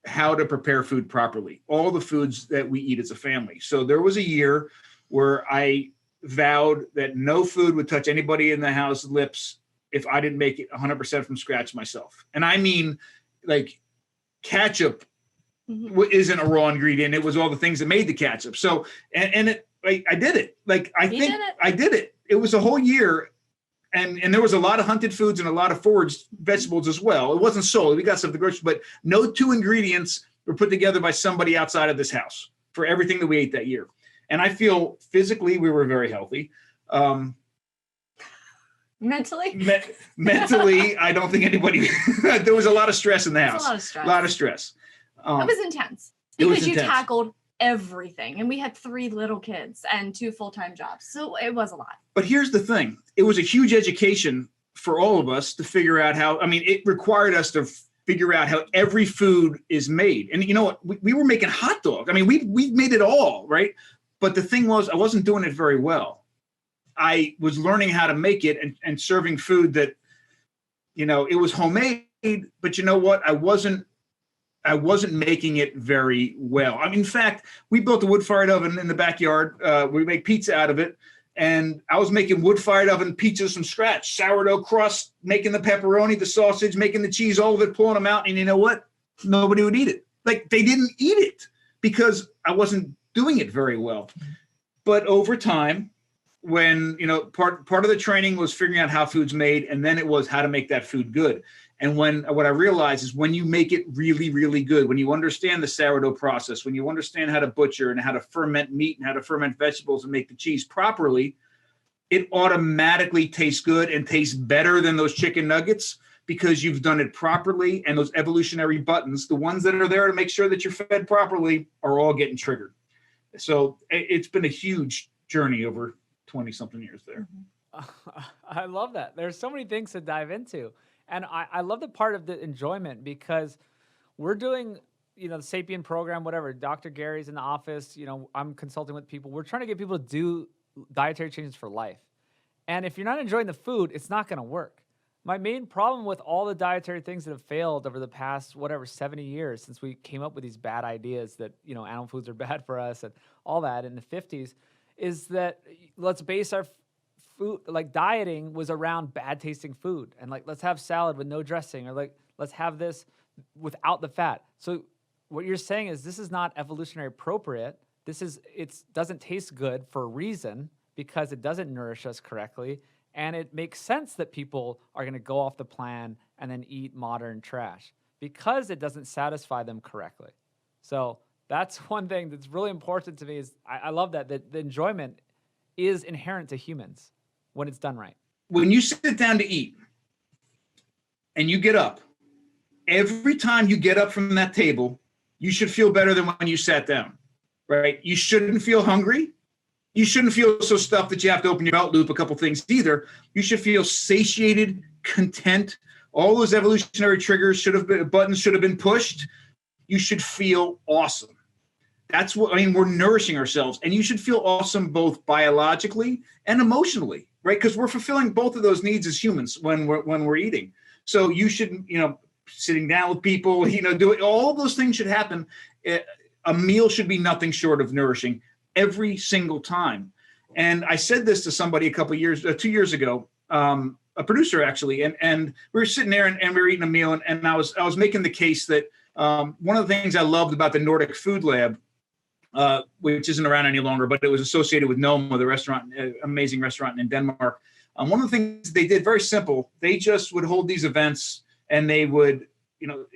Speaker 3: how to prepare food properly, all the foods that we eat as a family. So there was a year where I vowed that no food would touch anybody in the house lips if I didn't make it 100% from scratch myself. And I mean, like, ketchup isn't a raw ingredient. It was all the things that made the ketchup. So, I did it. Like, I did it. It was a whole year. And there was a lot of hunted foods and a lot of foraged vegetables as well. It wasn't solely, we got stuff at the grocery, but no two ingredients were put together by somebody outside of this house for everything that we ate that year. And I feel physically we were very healthy.
Speaker 4: Mentally?
Speaker 3: Mentally, I don't think anybody, there was a lot of stress in the house. A lot of stress.
Speaker 4: It was intense. Because you tackled everything. And we had 3 little kids and 2 full-time jobs. So it was a lot. But
Speaker 3: here's the thing. It was a huge education for all of us to figure out how, I mean, it required us to figure out how every food is made. And you know what? We were making hot dog. I mean, we made it all, right? But the thing was, I wasn't doing it very well. I was learning how to make it and serving food that, it was homemade, but you know what? I wasn't making it very well. I mean, in fact, we built a wood-fired oven in the backyard. We make pizza out of it. And I was making wood-fired oven pizzas from scratch, sourdough crust, making the pepperoni, the sausage, making the cheese, all of it, pulling them out. And you know what? Nobody would eat it. Like, they didn't eat it because I wasn't doing it very well. But over time, when, part of the training was figuring out how food's made, and then it was how to make that food good. And what I realized is when you make it really, really good, when you understand the sourdough process, when you understand how to butcher and how to ferment meat and how to ferment vegetables and make the cheese properly, it automatically tastes good and tastes better than those chicken nuggets because you've done it properly. And those evolutionary buttons, the ones that are there to make sure that you're fed properly, are all getting triggered. So it's been a huge journey over 20-something years there.
Speaker 1: I love that. There's so many things to dive into. And I love the part of the enjoyment because we're doing, the Sapien program, whatever. Dr. Gary's in the office. I'm consulting with people. We're trying to get people to do dietary changes for life. And if you're not enjoying the food, it's not going to work. My main problem with all the dietary things that have failed over the past, 70 years since we came up with these bad ideas that, animal foods are bad for us and all that in the 50s is that let's base our food, like dieting was around bad tasting food. And like, let's have salad with no dressing, or like, let's have this without the fat. So what you're saying is this is not evolutionary appropriate. It doesn't taste good for a reason because it doesn't nourish us correctly. And it makes sense that people are going to go off the plan and then eat modern trash because it doesn't satisfy them correctly. So that's one thing that's really important to me is I love that the enjoyment is inherent to humans when it's done right.
Speaker 3: When you sit down to eat and you get up, every time you get up from that table, you should feel better than when you sat down, right? You shouldn't feel hungry. You shouldn't feel so stuffed that you have to open your belt loop a couple things either. You should feel satiated, content. All those evolutionary triggers buttons should have been pushed. You should feel awesome. That's what, we're nourishing ourselves, and you should feel awesome both biologically and emotionally, right? Because we're fulfilling both of those needs as humans when we're eating. So you should, sitting down with people, doing all those things should happen. A meal should be nothing short of nourishing every single time. And I said this to somebody 2 years ago, a producer actually, and we were sitting there and we were eating a meal, and I was making the case that one of the things I loved about the Nordic Food Lab, which isn't around any longer, but it was associated with Noma, the restaurant, amazing restaurant in Denmark. One of the things they did, very simple, they just would hold these events and they would,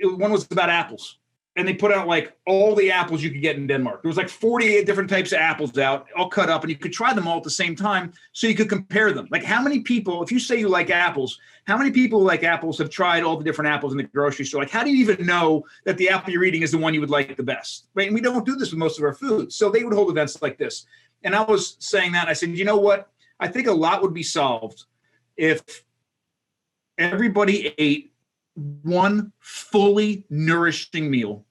Speaker 3: one was about apples. And they put out like all the apples you could get in Denmark. There was like 48 different types of apples out, all cut up, and you could try them all at the same time so you could compare them. Like how many people, if you say you like apples, how many people who like apples have tried all the different apples in the grocery store? Like how do you even know that the apple you're eating is the one you would like the best? Right? And we don't do this with most of our food. So they would hold events like this. And I was saying that, I said, you know what? I think a lot would be solved if everybody ate one fully nourishing meal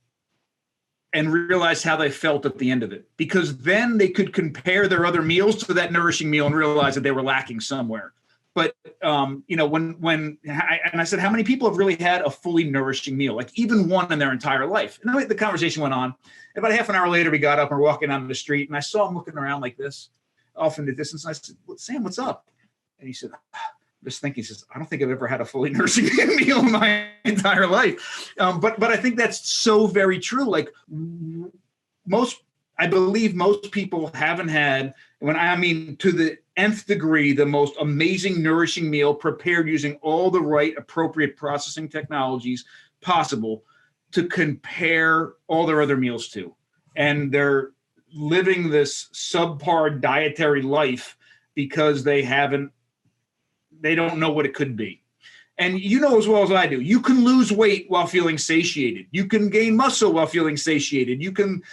Speaker 3: and realized how they felt at the end of it, because then they could compare their other meals to that nourishing meal and realize that they were lacking somewhere. But when I said, how many people have really had a fully nourishing meal, like even one in their entire life? And the conversation went on. About a half an hour later, we got up and we're walking down the street, and I saw him looking around like this, off in the distance. And I said, Sam, what's up? And he said, just thinking, he says, I don't think I've ever had a fully nourishing meal in my entire life. But I think that's so very true. Like I believe most people haven't had, to the nth degree, the most amazing nourishing meal prepared using all the right appropriate processing technologies possible to compare all their other meals to. And they're living this subpar dietary life because they don't know what it could be. And you know as well as I do, you can lose weight while feeling satiated. You can gain muscle while feeling satiated. You can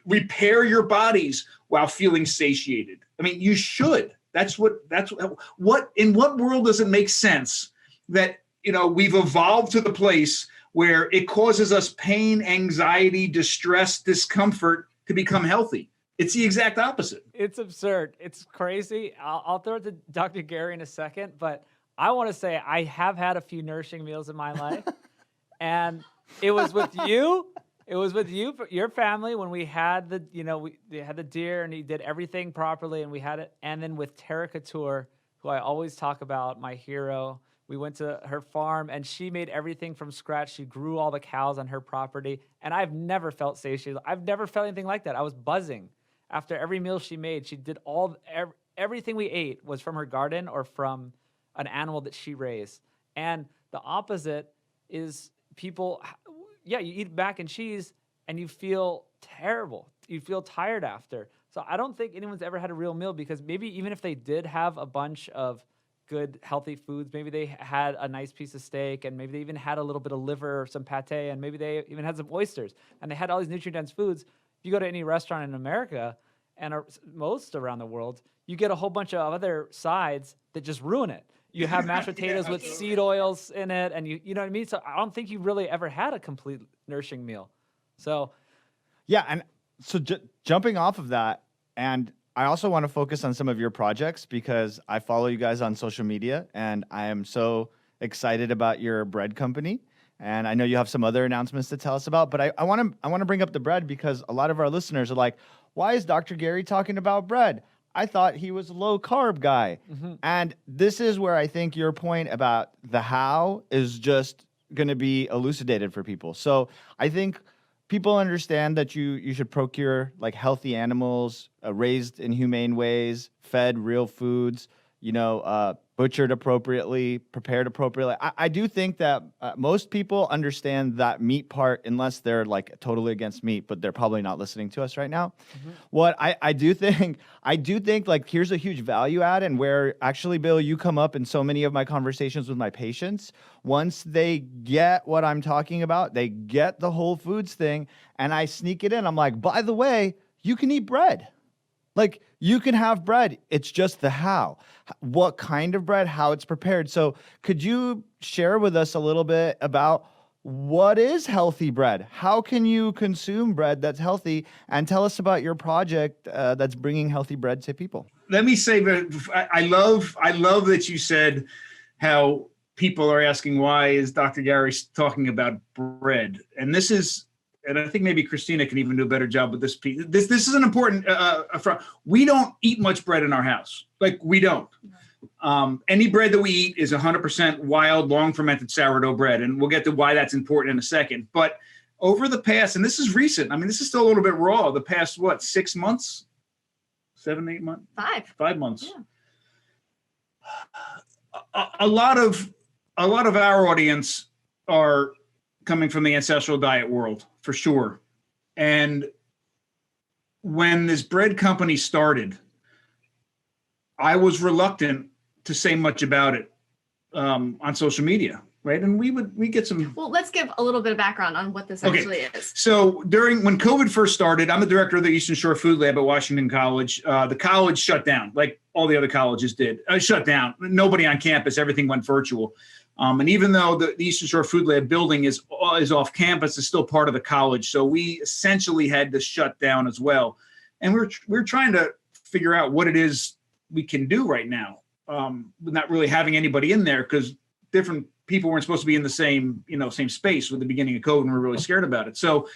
Speaker 3: repair your bodies while feeling satiated. You should. In what world does it make sense that, we've evolved to the place where it causes us pain, anxiety, distress, discomfort to become healthy? It's the exact opposite.
Speaker 1: It's absurd. It's crazy. I'll throw it to Dr. Gary in a second, but I want to say I have had a few nourishing meals in my life, and it was with you. It was with you, your family, when we had we had the deer, and he did everything properly, and we had it. And then with Tara Couture, who I always talk about, my hero. We went to her farm, and she made everything from scratch. She grew all the cows on her property, and I've never felt satiated. I've never felt anything like that. I was buzzing after every meal she made. She did everything we ate was from her garden or from an animal that she raised. And the opposite is people, you eat mac and cheese, and you feel terrible. You feel tired after. So I don't think anyone's ever had a real meal, because maybe even if they did have a bunch of good, healthy foods, maybe they had a nice piece of steak, and maybe they even had a little bit of liver or some pate, and maybe they even had some oysters, and they had all these nutrient-dense foods. If you go to any restaurant in America, and most around the world, you get a whole bunch of other sides that just ruin it. You have mashed potatoes with seed oils in it, and you know what I mean? So I don't think you really ever had a complete nourishing meal. So
Speaker 2: yeah, and so jumping off of that, and I also want to focus on some of your projects, because I follow you guys on social media, and I am so excited about your bread company. And I know you have some other announcements to tell us about, but I want to bring up the bread, because a lot of our listeners are like, why is Dr. Gary talking about bread? I thought he was a low carb guy. Mm-hmm. And this is where I think your point about the how is just going to be elucidated for people. So I think people understand that you should procure like healthy animals, raised in humane ways, fed real foods, butchered appropriately, prepared appropriately. I do think that most people understand that meat part, unless they're like totally against meat, but they're probably not listening to us right now. Mm-hmm. What I do think like here's a huge value add, and where actually, Bill, you come up in so many of my conversations with my patients. Once they get what I'm talking about, they get the whole foods thing, and I sneak it in. I'm like, by the way, you can eat bread. Like, you can have bread. It's just the how. What kind of bread, how it's prepared. So could you share with us a little bit about what is healthy bread? How can you consume bread that's healthy? And tell us about your project that's bringing healthy bread to people.
Speaker 3: Let me say that I love that you said how people are asking, why is Dr. Gary talking about bread? And this is, and I think maybe Christina can even do a better job with this piece. This is an important front. We don't eat much bread in our house. Like, we don't. Any bread that we eat is 100% wild, long fermented sourdough bread. And we'll get to why that's important in a second. But over the past, and this is recent, I mean, this is still a little bit raw, the past, 6 months? 7, 8 months? 5 months. Yeah. A lot of our audience are coming from the ancestral diet world, for sure. And when this bread company started, I was reluctant to say much about it on social media, right? And we get some.
Speaker 4: Well, let's give a little bit of background on what this actually is.
Speaker 3: So when COVID first started, I'm the director of the Eastern Shore Food Lab at Washington College. The college shut down, like all the other colleges did. Shut down. Nobody on campus. Everything went virtual. And even though the Eastern Shore Food Lab building is off campus, it's still part of the college. So we essentially had to shut down as well. And we're trying to figure out what it is we can do right now. Not really having anybody in there, because different people weren't supposed to be in the same space with the beginning of COVID, and we're really scared about it. So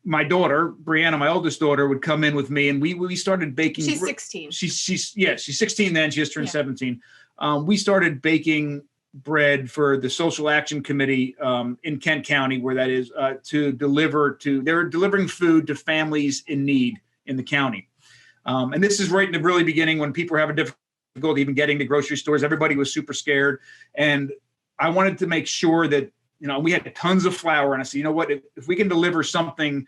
Speaker 3: my daughter, Brianna, my oldest daughter, would come in with me, and we started baking.
Speaker 4: She's 16.
Speaker 3: She's 16 then. She just turned 17. We started baking bread for the Social Action Committee in Kent County, where that is, they're delivering food to families in need in the county. And this is right in the really beginning, when people were having difficulty even getting to grocery stores. Everybody was super scared. And I wanted to make sure that, we had tons of flour, and I said, you know what, if we can deliver something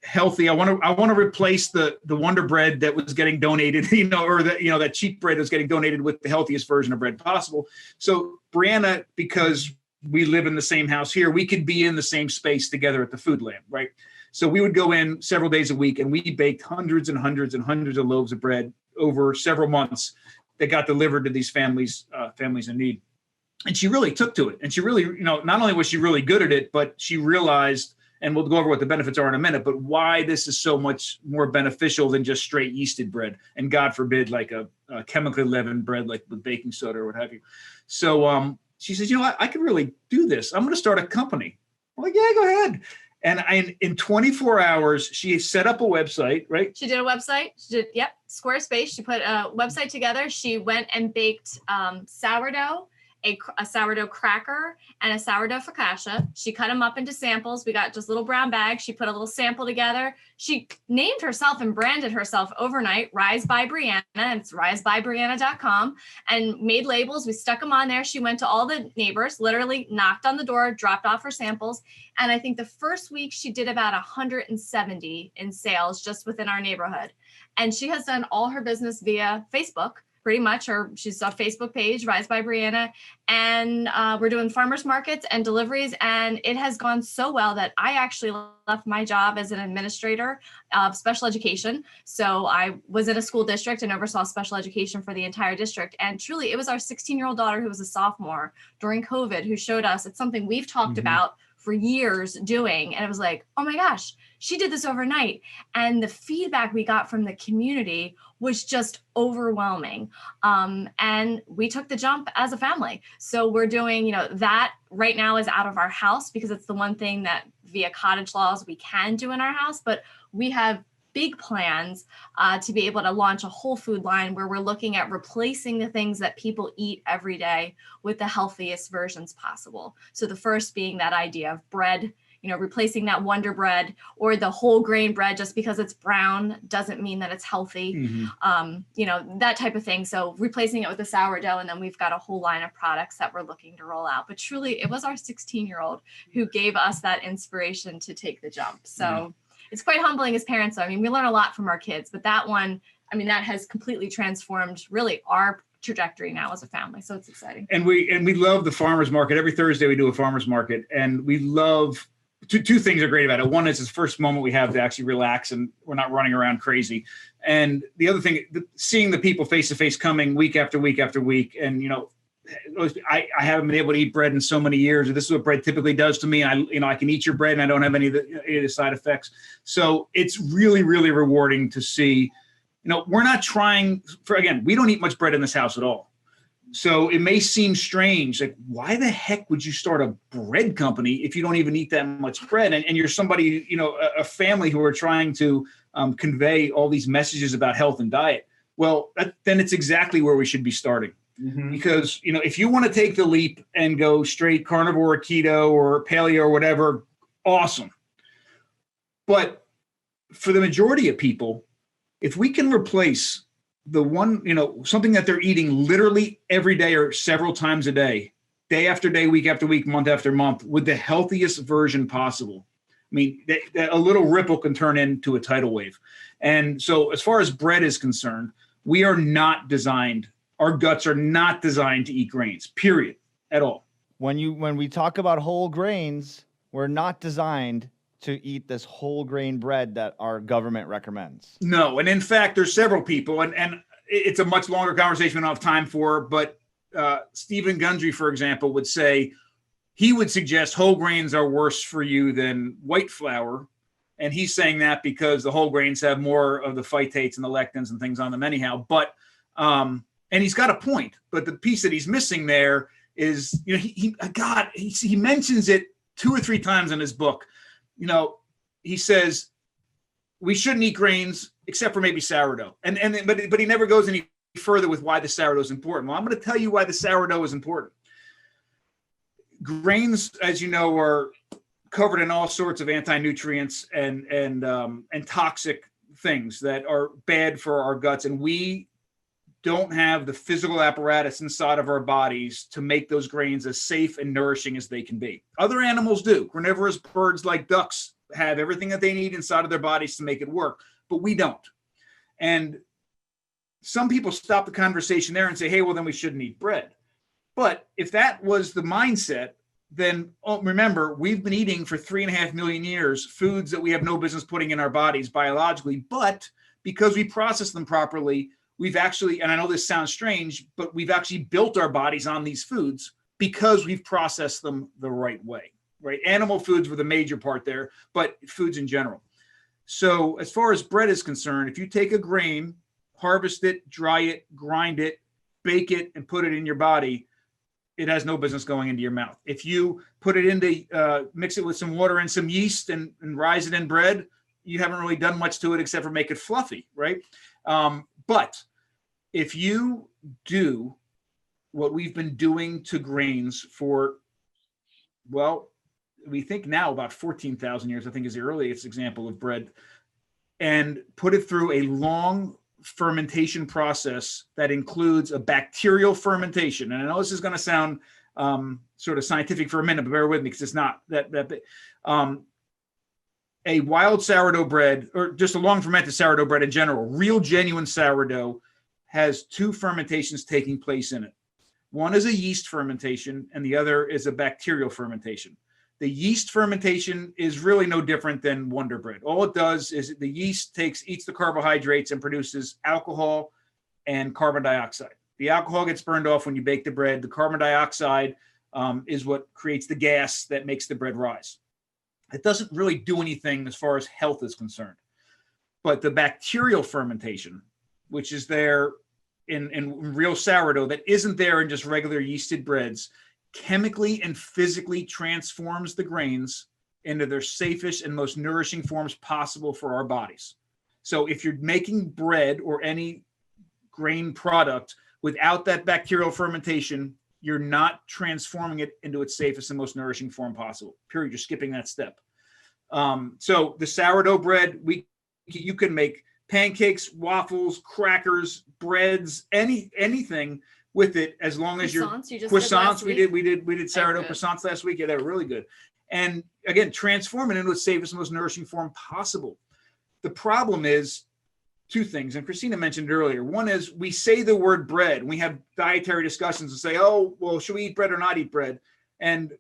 Speaker 3: healthy, I want to replace the Wonder Bread that was getting donated, or that cheap bread was getting donated with the healthiest version of bread possible. So Brianna, because we live in the same house here, we could be in the same space together at the food lab, right? So we would go in several days a week, and we baked hundreds and hundreds and hundreds of loaves of bread over several months that got delivered to these families in need. And she really took to it. And she really, not only was she really good at it, but she realized, and we'll go over what the benefits are in a minute, but why this is so much more beneficial than just straight yeasted bread, and God forbid, like a chemically leavened bread, like with baking soda or what have you. So she says, you know what, I could really do this. I'm going to start a company. I'm like, yeah, go ahead. And in 24 hours, she set up a website, right?
Speaker 4: She did a website. She did, yep, Squarespace. She put a website together. She went and baked sourdough, a sourdough cracker, and a sourdough focaccia. She cut them up into samples. We got just little brown bags. She put a little sample together. She named herself and branded herself overnight, Rise by Brianna, and it's risebybrianna.com, and made labels. We stuck them on there. She went to all the neighbors, literally knocked on the door, dropped off her samples. And I think the first week she did about 170 in sales just within our neighborhood. And she has done all her business via Facebook. Pretty much, she's a Facebook page, Rise by Brianna, and we're doing farmers markets and deliveries, and it has gone so well that I actually left my job as an administrator of special education. So I was in a school district and oversaw special education for the entire district, and truly, it was our 16-year-old daughter who was a sophomore during COVID who showed us it's something we've talked about for years doing, and it was like, oh my gosh, she did this overnight. And the feedback we got from the community was just overwhelming. And we took the jump as a family. So we're doing, that right now is out of our house because it's the one thing that via cottage laws we can do in our house, but we have big plans to be able to launch a whole food line where we're looking at replacing the things that people eat every day with the healthiest versions possible. So the first being that idea of bread, replacing that Wonder Bread or the whole grain bread. Just because it's brown doesn't mean that it's healthy, that type of thing. So replacing it with the sourdough, and then we've got a whole line of products that we're looking to roll out. But truly, it was our 16-year-old who gave us that inspiration to take the jump. So it's quite humbling as parents. I mean, we learn a lot from our kids, but that one, that has completely transformed really our trajectory now as a family. So it's exciting.
Speaker 3: And we love the farmers market. Every Thursday we do a farmers market, and we love two things are great about it. One is it's the first moment we have to actually relax and we're not running around crazy. And the other thing, seeing the people face to face coming week after week after week. And, I haven't been able to eat bread in so many years. This is what bread typically does to me. I can eat your bread and I don't have any of the side effects. So it's really, really rewarding to see, we're not trying we don't eat much bread in this house at all. So it may seem strange, like, why the heck would you start a bread company if you don't even eat that much bread? And you're somebody, a family who are trying to convey all these messages about health and diet. Well, then it's exactly where we should be starting. Because, if you want to take the leap and go straight carnivore or keto or paleo or whatever, awesome. But for the majority of people, if we can replace the one, something that they're eating literally every day or several times a day after day, week after week, month after month, with the healthiest version possible. A little ripple can turn into a tidal wave. And so as far as bread is concerned, we are not designed, our guts are not designed to eat grains, period, at all.
Speaker 2: When we talk about whole grains, we're not designed to eat this whole grain bread that our government recommends.
Speaker 3: No, and in fact, there's several people, and it's a much longer conversation we don't have time for, but Stephen Gundry, for example, would say, he would suggest whole grains are worse for you than white flour. And he's saying that because the whole grains have more of the phytates and the lectins and things on them anyhow. But, and he's got a point, but the piece that he's missing there is, he mentions it 2 or 3 times in his book. He says we shouldn't eat grains except for maybe sourdough. But he never goes any further with why the sourdough is important. Well, I'm going to tell you why the sourdough is important. Grains, as you know, are covered in all sorts of anti-nutrients and toxic things that are bad for our guts. And we don't have the physical apparatus inside of our bodies to make those grains as safe and nourishing as they can be. Other animals do. Carnivorous birds like ducks have everything that they need inside of their bodies to make it work, but we don't. And some people stop the conversation there and say, hey, well, then we shouldn't eat bread. But if that was the mindset, then remember, we've been eating for 3.5 million years foods that we have no business putting in our bodies biologically, but because we process them properly, we've actually, and I know this sounds strange, but we've actually built our bodies on these foods because we've processed them the right way. right? Animal foods were the major part there, but foods in general. So as far as bread is concerned, if you take a grain, harvest it, dry it, grind it, bake it, and put it in your body, it has no business going into your mouth. If you put it into, mix it with some water and some yeast and rise it in bread, you haven't really done much to it except for make it fluffy, right? But if you do what we've been doing to grains for, well, we think now about 14,000 years, I think is the earliest example of bread, and put it through a long fermentation process that includes a bacterial fermentation. And I know this is going to sound sort of scientific for a minute, but bear with me because it's not that a wild sourdough bread, or just a long fermented sourdough bread in general, real genuine sourdough, has two fermentations taking place in it. One is a yeast fermentation and the other is a bacterial fermentation. The yeast fermentation is really no different than Wonder Bread. All it does is the yeast eats the carbohydrates and produces alcohol and carbon dioxide. The alcohol gets burned off when you bake the bread. The carbon dioxide is what creates the gas that makes the bread rise. It doesn't really do anything as far as health is concerned. But the bacterial fermentation, which is there in real sourdough that isn't there in just regular yeasted breads, chemically and physically transforms the grains into their safest and most nourishing forms possible for our bodies. So if you're making bread or any grain product without that bacterial fermentation, you're not transforming it into its safest and most nourishing form possible. Period. You're skipping that step. So the sourdough bread, you can make pancakes, waffles, crackers, breads, anything with it, as long as you're croissants. We did sourdough croissants last week. Yeah, they were really good. And again, transform it into its safest, most nourishing form possible. The problem is two things, and Christina mentioned it earlier. One is we say the word bread, and we have dietary discussions and say, oh, well, should we eat bread or not eat bread? And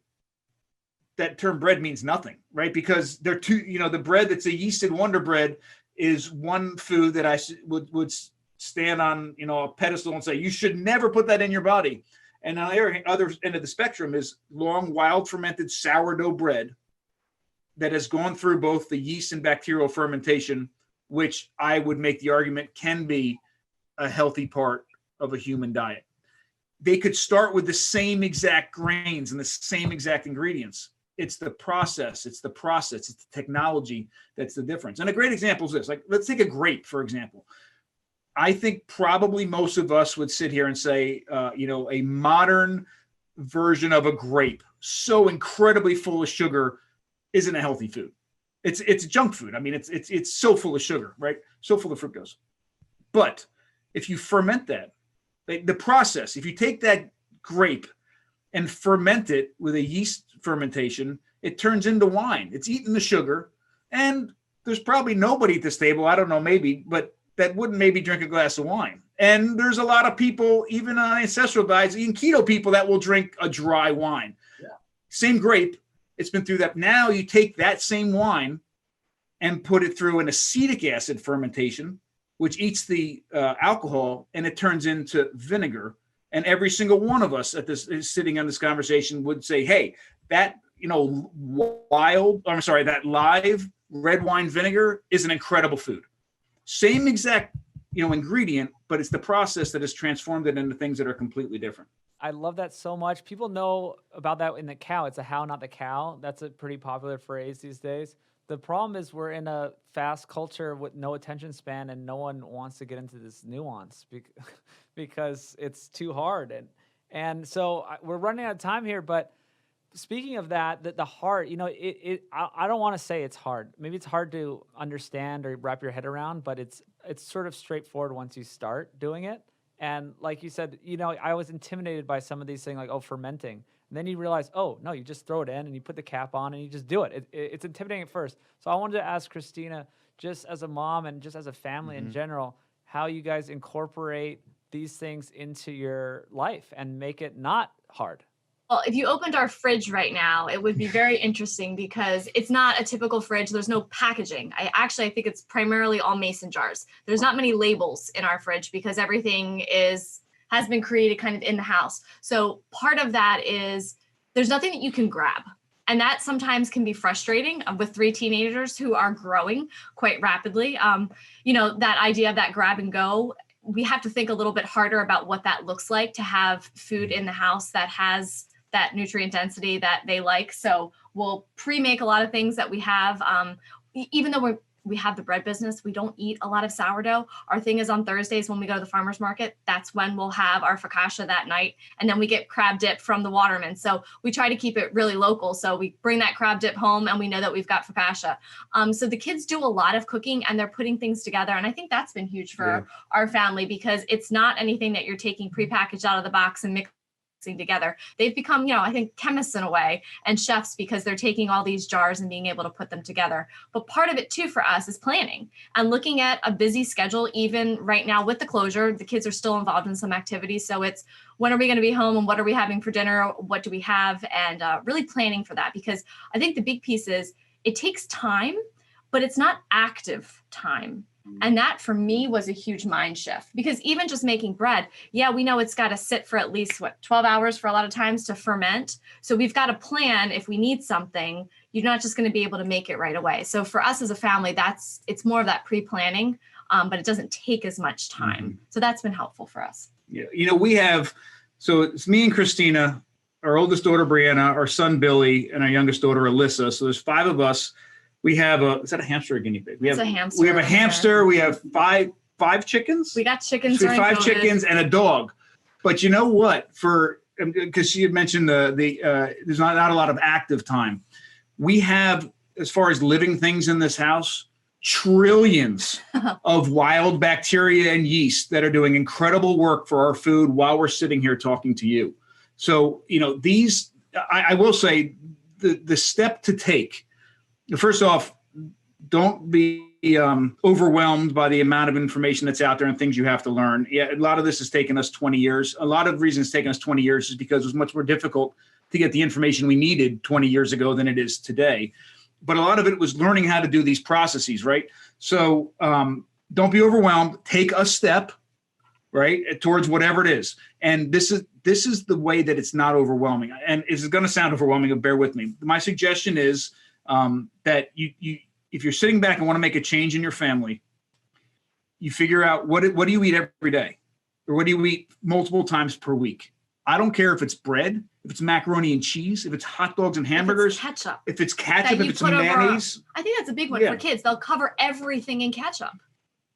Speaker 3: that term bread means nothing, right? Because they're two, the bread that's a yeasted Wonder Bread is one food that I would stand on, a pedestal and say, you should never put that in your body. And on the other end of the spectrum is long, wild fermented sourdough bread that has gone through both the yeast and bacterial fermentation, which I would make the argument can be a healthy part of a human diet. They could start with the same exact grains and the same exact ingredients. It's the process, it's the technology that's the difference. And a great example is this. Like, let's take a grape, for example. I think probably most of us would sit here and say, a modern version of a grape, so incredibly full of sugar, isn't a healthy food. It's junk food. I mean, it's so full of sugar, right? So full of fructose. But if you ferment that, the process, if you take that grape and ferment it with a yeast fermentation, it turns into wine. It's eating the sugar. And there's probably nobody at this table, I don't know, maybe, but that wouldn't maybe drink a glass of wine. And there's a lot of people, even on ancestral diets, even keto people, that will drink a dry wine. Yeah. Same grape, it's been through that. Now you take that same wine and put it through an acetic acid fermentation, which eats the alcohol, and it turns into vinegar. And every single one of us at this sitting on this conversation would say, hey, that that live red wine vinegar is an incredible food. Same exact ingredient, but it's the process that has transformed it into things that are completely different.
Speaker 1: I love that so much. People know about that in the cow. It's a how, not the cow. That's a pretty popular phrase these days. The problem is we're in a fast culture with no attention span, and no one wants to get into this nuance because it's too hard. And so we're running out of time here, but speaking of that, the heart, I don't want to say it's hard. Maybe it's hard to understand or wrap your head around, but it's sort of straightforward once you start doing it. And like you said, I was intimidated by some of these things, like, fermenting. And then you realize, no, you just throw it in and you put the cap on and you just do it. It's intimidating at first. So I wanted to ask Christina, just as a mom and just as a family in general, how you guys incorporate these things into your life and make it not hard.
Speaker 4: Well, if you opened our fridge right now, it would be very interesting because it's not a typical fridge. There's no packaging. I think it's primarily all mason jars. There's not many labels in our fridge because everything has been created kind of in the house. So part of that is there's nothing that you can grab. And that sometimes can be frustrating with 3 teenagers who are growing quite rapidly. That idea of that grab and go, we have to think a little bit harder about what that looks like to have food in the house that has that nutrient density that they like. So we'll pre-make a lot of things that we have. Even though we have the bread business, we don't eat a lot of sourdough. Our thing is on Thursdays when we go to the farmer's market, that's when we'll have our focaccia that night. And then we get crab dip from the waterman. So we try to keep it really local. So we bring that crab dip home and we know that we've got focaccia. So the kids do a lot of cooking and they're putting things together. And I think that's been huge for our family because it's not anything that you're taking prepackaged out of the box and mixing together. They've become, I think chemists in a way and chefs because they're taking all these jars and being able to put them together. But part of it too for us is planning and looking at a busy schedule. Even right now with the closure, the kids are still involved in some activities. So it's when are we going to be home and what are we having for dinner? What do we have? And really planning for that, because I think the big piece is it takes time, but it's not active time. And that for me was a huge mind shift because even just making bread, we know it's got to sit for at least 12 hours for a lot of times to ferment. So we've got to plan if we need something, you're not just going to be able to make it right away. So for us as a family, it's more of that pre-planning, but it doesn't take as much time. So that's been helpful for us.
Speaker 3: Yeah. So it's me and Christina, our oldest daughter, Brianna, our son, Billy, and our youngest daughter, Alyssa. So there's 5 of us. We have is that a hamster or a guinea pig?
Speaker 4: It's a hamster.
Speaker 3: We have a hamster. We have five chickens.
Speaker 4: We got chickens.
Speaker 3: So 5 chickens and a dog. But you know what? Because she had mentioned there's not a lot of active time. We have, as far as living things in this house, trillions of wild bacteria and yeast that are doing incredible work for our food while we're sitting here talking to you. So, I will say the step to take. First off, don't be overwhelmed by the amount of information that's out there and things you have to learn. Yeah, a lot of this has taken us 20 years. A lot of reasons it's taken us 20 years is because it was much more difficult to get the information we needed 20 years ago than it is today. But a lot of it was learning how to do these processes, right? So don't be overwhelmed. Take a step, right, towards whatever it is. And this is the way that it's not overwhelming. And it's going to sound overwhelming, but bear with me. My suggestion is that you if you're sitting back and want to make a change in your family, you figure out what do you eat every day, or what do you eat multiple times per week. I don't care if it's bread, if it's macaroni and cheese, if it's hot dogs and hamburgers, if it's ketchup, if it's mayonnaise.
Speaker 4: I think that's a big one for kids. They'll cover everything in ketchup.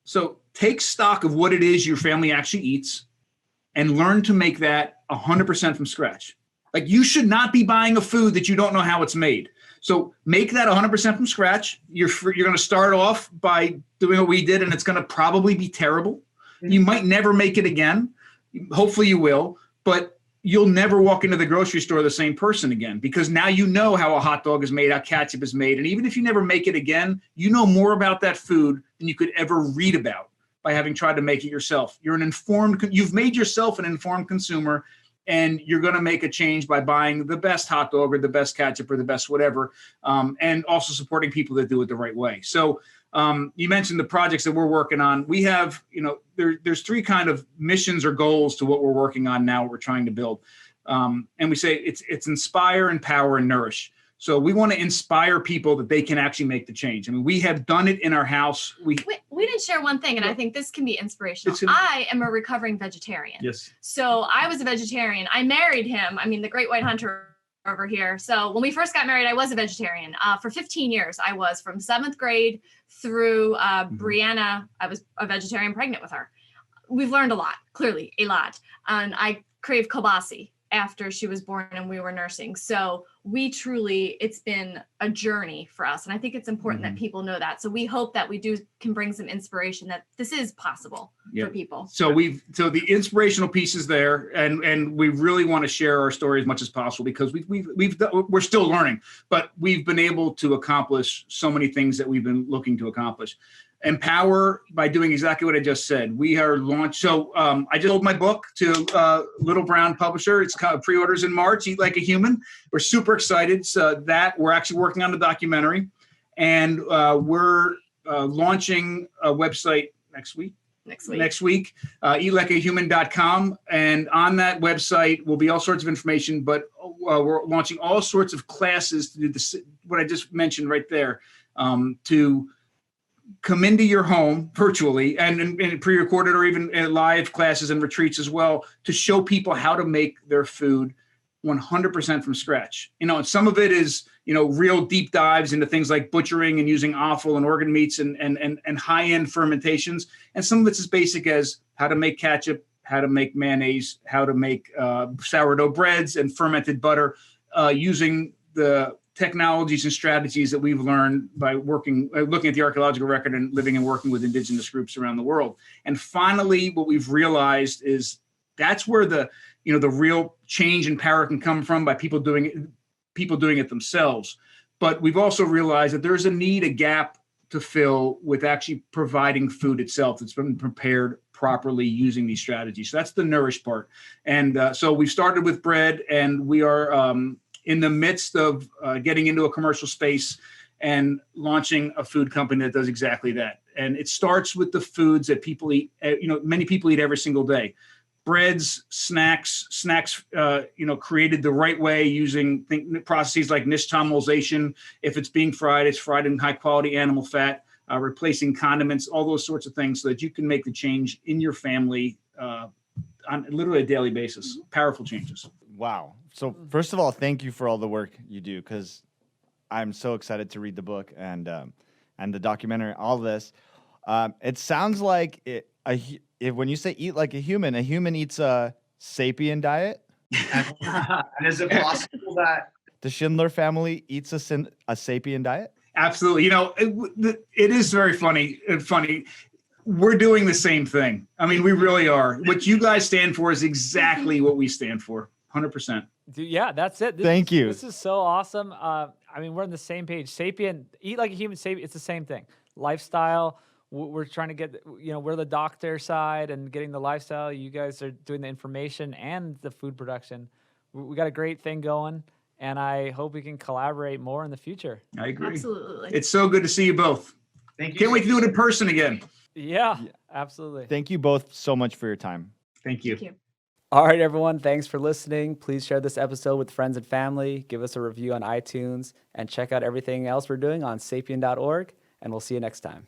Speaker 3: So take stock of what it is your family actually eats and learn to make that 100% from scratch. Like, you should not be buying a food that you don't know how it's made. So make that 100% from scratch. You're going to start off by doing what we did, and it's going to probably be terrible. You might never make it again. Hopefully you will, but you'll never walk into the grocery store the same person again, because now you know how a hot dog is made, how ketchup is made. And even if you never make it again, you know more about that food than you could ever read about by having tried to make it yourself. You've made yourself an informed consumer, and you're going to make a change by buying the best hot dog or the best ketchup or the best whatever, and also supporting people that do it the right way. So you mentioned the projects that we're working on. We have, there's 3 kind of missions or goals to what we're working on now, what we're trying to build. And we say it's inspire, empower, and nourish. So we want to inspire people that they can actually make the change. I mean, we have done it in our house. We
Speaker 4: didn't share one thing, and I think this can be inspirational. I am a recovering vegetarian.
Speaker 3: Yes.
Speaker 4: So I was a vegetarian. I married him. I mean, the great white hunter over here. So when we first got married, I was a vegetarian. For 15 years, I was from 7th grade through Brianna. I was a vegetarian pregnant with her. We've learned a lot, clearly a lot. And I crave kielbasa after she was born and we were nursing. So it's been a journey for us. And I think it's important that people know that. So we hope that we can bring some inspiration that this is possible for people.
Speaker 3: So the inspirational piece is there, and we really want to share our story as much as possible, because we're still learning, but we've been able to accomplish so many things that we've been looking to accomplish. Empower by doing exactly what I just said. We are launched. So I just sold my book to Little Brown Publisher. It's called pre-orders in March. Eat Like a Human. We're super excited. So that we're actually working on the documentary, and we're launching a website next week, eatlikeahuman.com. And on that website will be all sorts of information. But we're launching all sorts of classes to do this, what I just mentioned right there, to come into your home virtually and pre-recorded or even live classes and retreats as well, to show people how to make their food 100% from scratch. And some of it is, real deep dives into things like butchering and using offal and organ meats and high-end fermentations. And some of it's as basic as how to make ketchup, how to make mayonnaise, how to make sourdough breads and fermented butter, using the technologies and strategies that we've learned by looking at the archaeological record and living and working with indigenous groups around the world. And finally, what we've realized is that's where the real change in power can come from, by people doing it themselves. But we've also realized that there's a gap to fill with actually providing food itself that's been prepared properly using these strategies. So that's the nourish part. And so we started with bread, and we are in the midst of getting into a commercial space and launching a food company that does exactly that. And it starts with the foods that people eat, many people eat every single day. Breads, snacks, created the right way using processes like nixtamalization. If it's being fried, it's fried in high quality animal fat, replacing condiments, all those sorts of things, so that you can make the change in your family on literally a daily basis. Powerful changes.
Speaker 2: Wow. So first of all, thank you for all the work you do, because I'm so excited to read the book and the documentary, all this. It sounds like when you say eat like a human eats a sapien diet.
Speaker 5: And is it possible that
Speaker 2: The Schindler family eats a sapien diet?
Speaker 3: Absolutely. It is very funny. We're doing the same thing. I mean, we really are. What you guys stand for is exactly what we stand for. 100%.
Speaker 1: Dude, yeah, that's it.
Speaker 2: Thank you.
Speaker 1: This is so awesome. We're on the same page. Sapien, eat like a human, sapien, it's the same thing. Lifestyle, we're trying to get, we're the doctor side and getting the lifestyle. You guys are doing the information and the food production. We got a great thing going, and I hope we can collaborate more in the future.
Speaker 3: I agree.
Speaker 4: Absolutely.
Speaker 3: It's so good to see you both.
Speaker 5: thank you
Speaker 3: Can't wait to do it in person again.
Speaker 1: Yeah, absolutely.
Speaker 2: Thank you both so much for your time.
Speaker 3: Thank you.
Speaker 4: Thank you.
Speaker 1: All right, everyone. Thanks for listening. Please share this episode with friends and family. Give us a review on iTunes, and check out everything else we're doing on sapien.org. And we'll see you next time.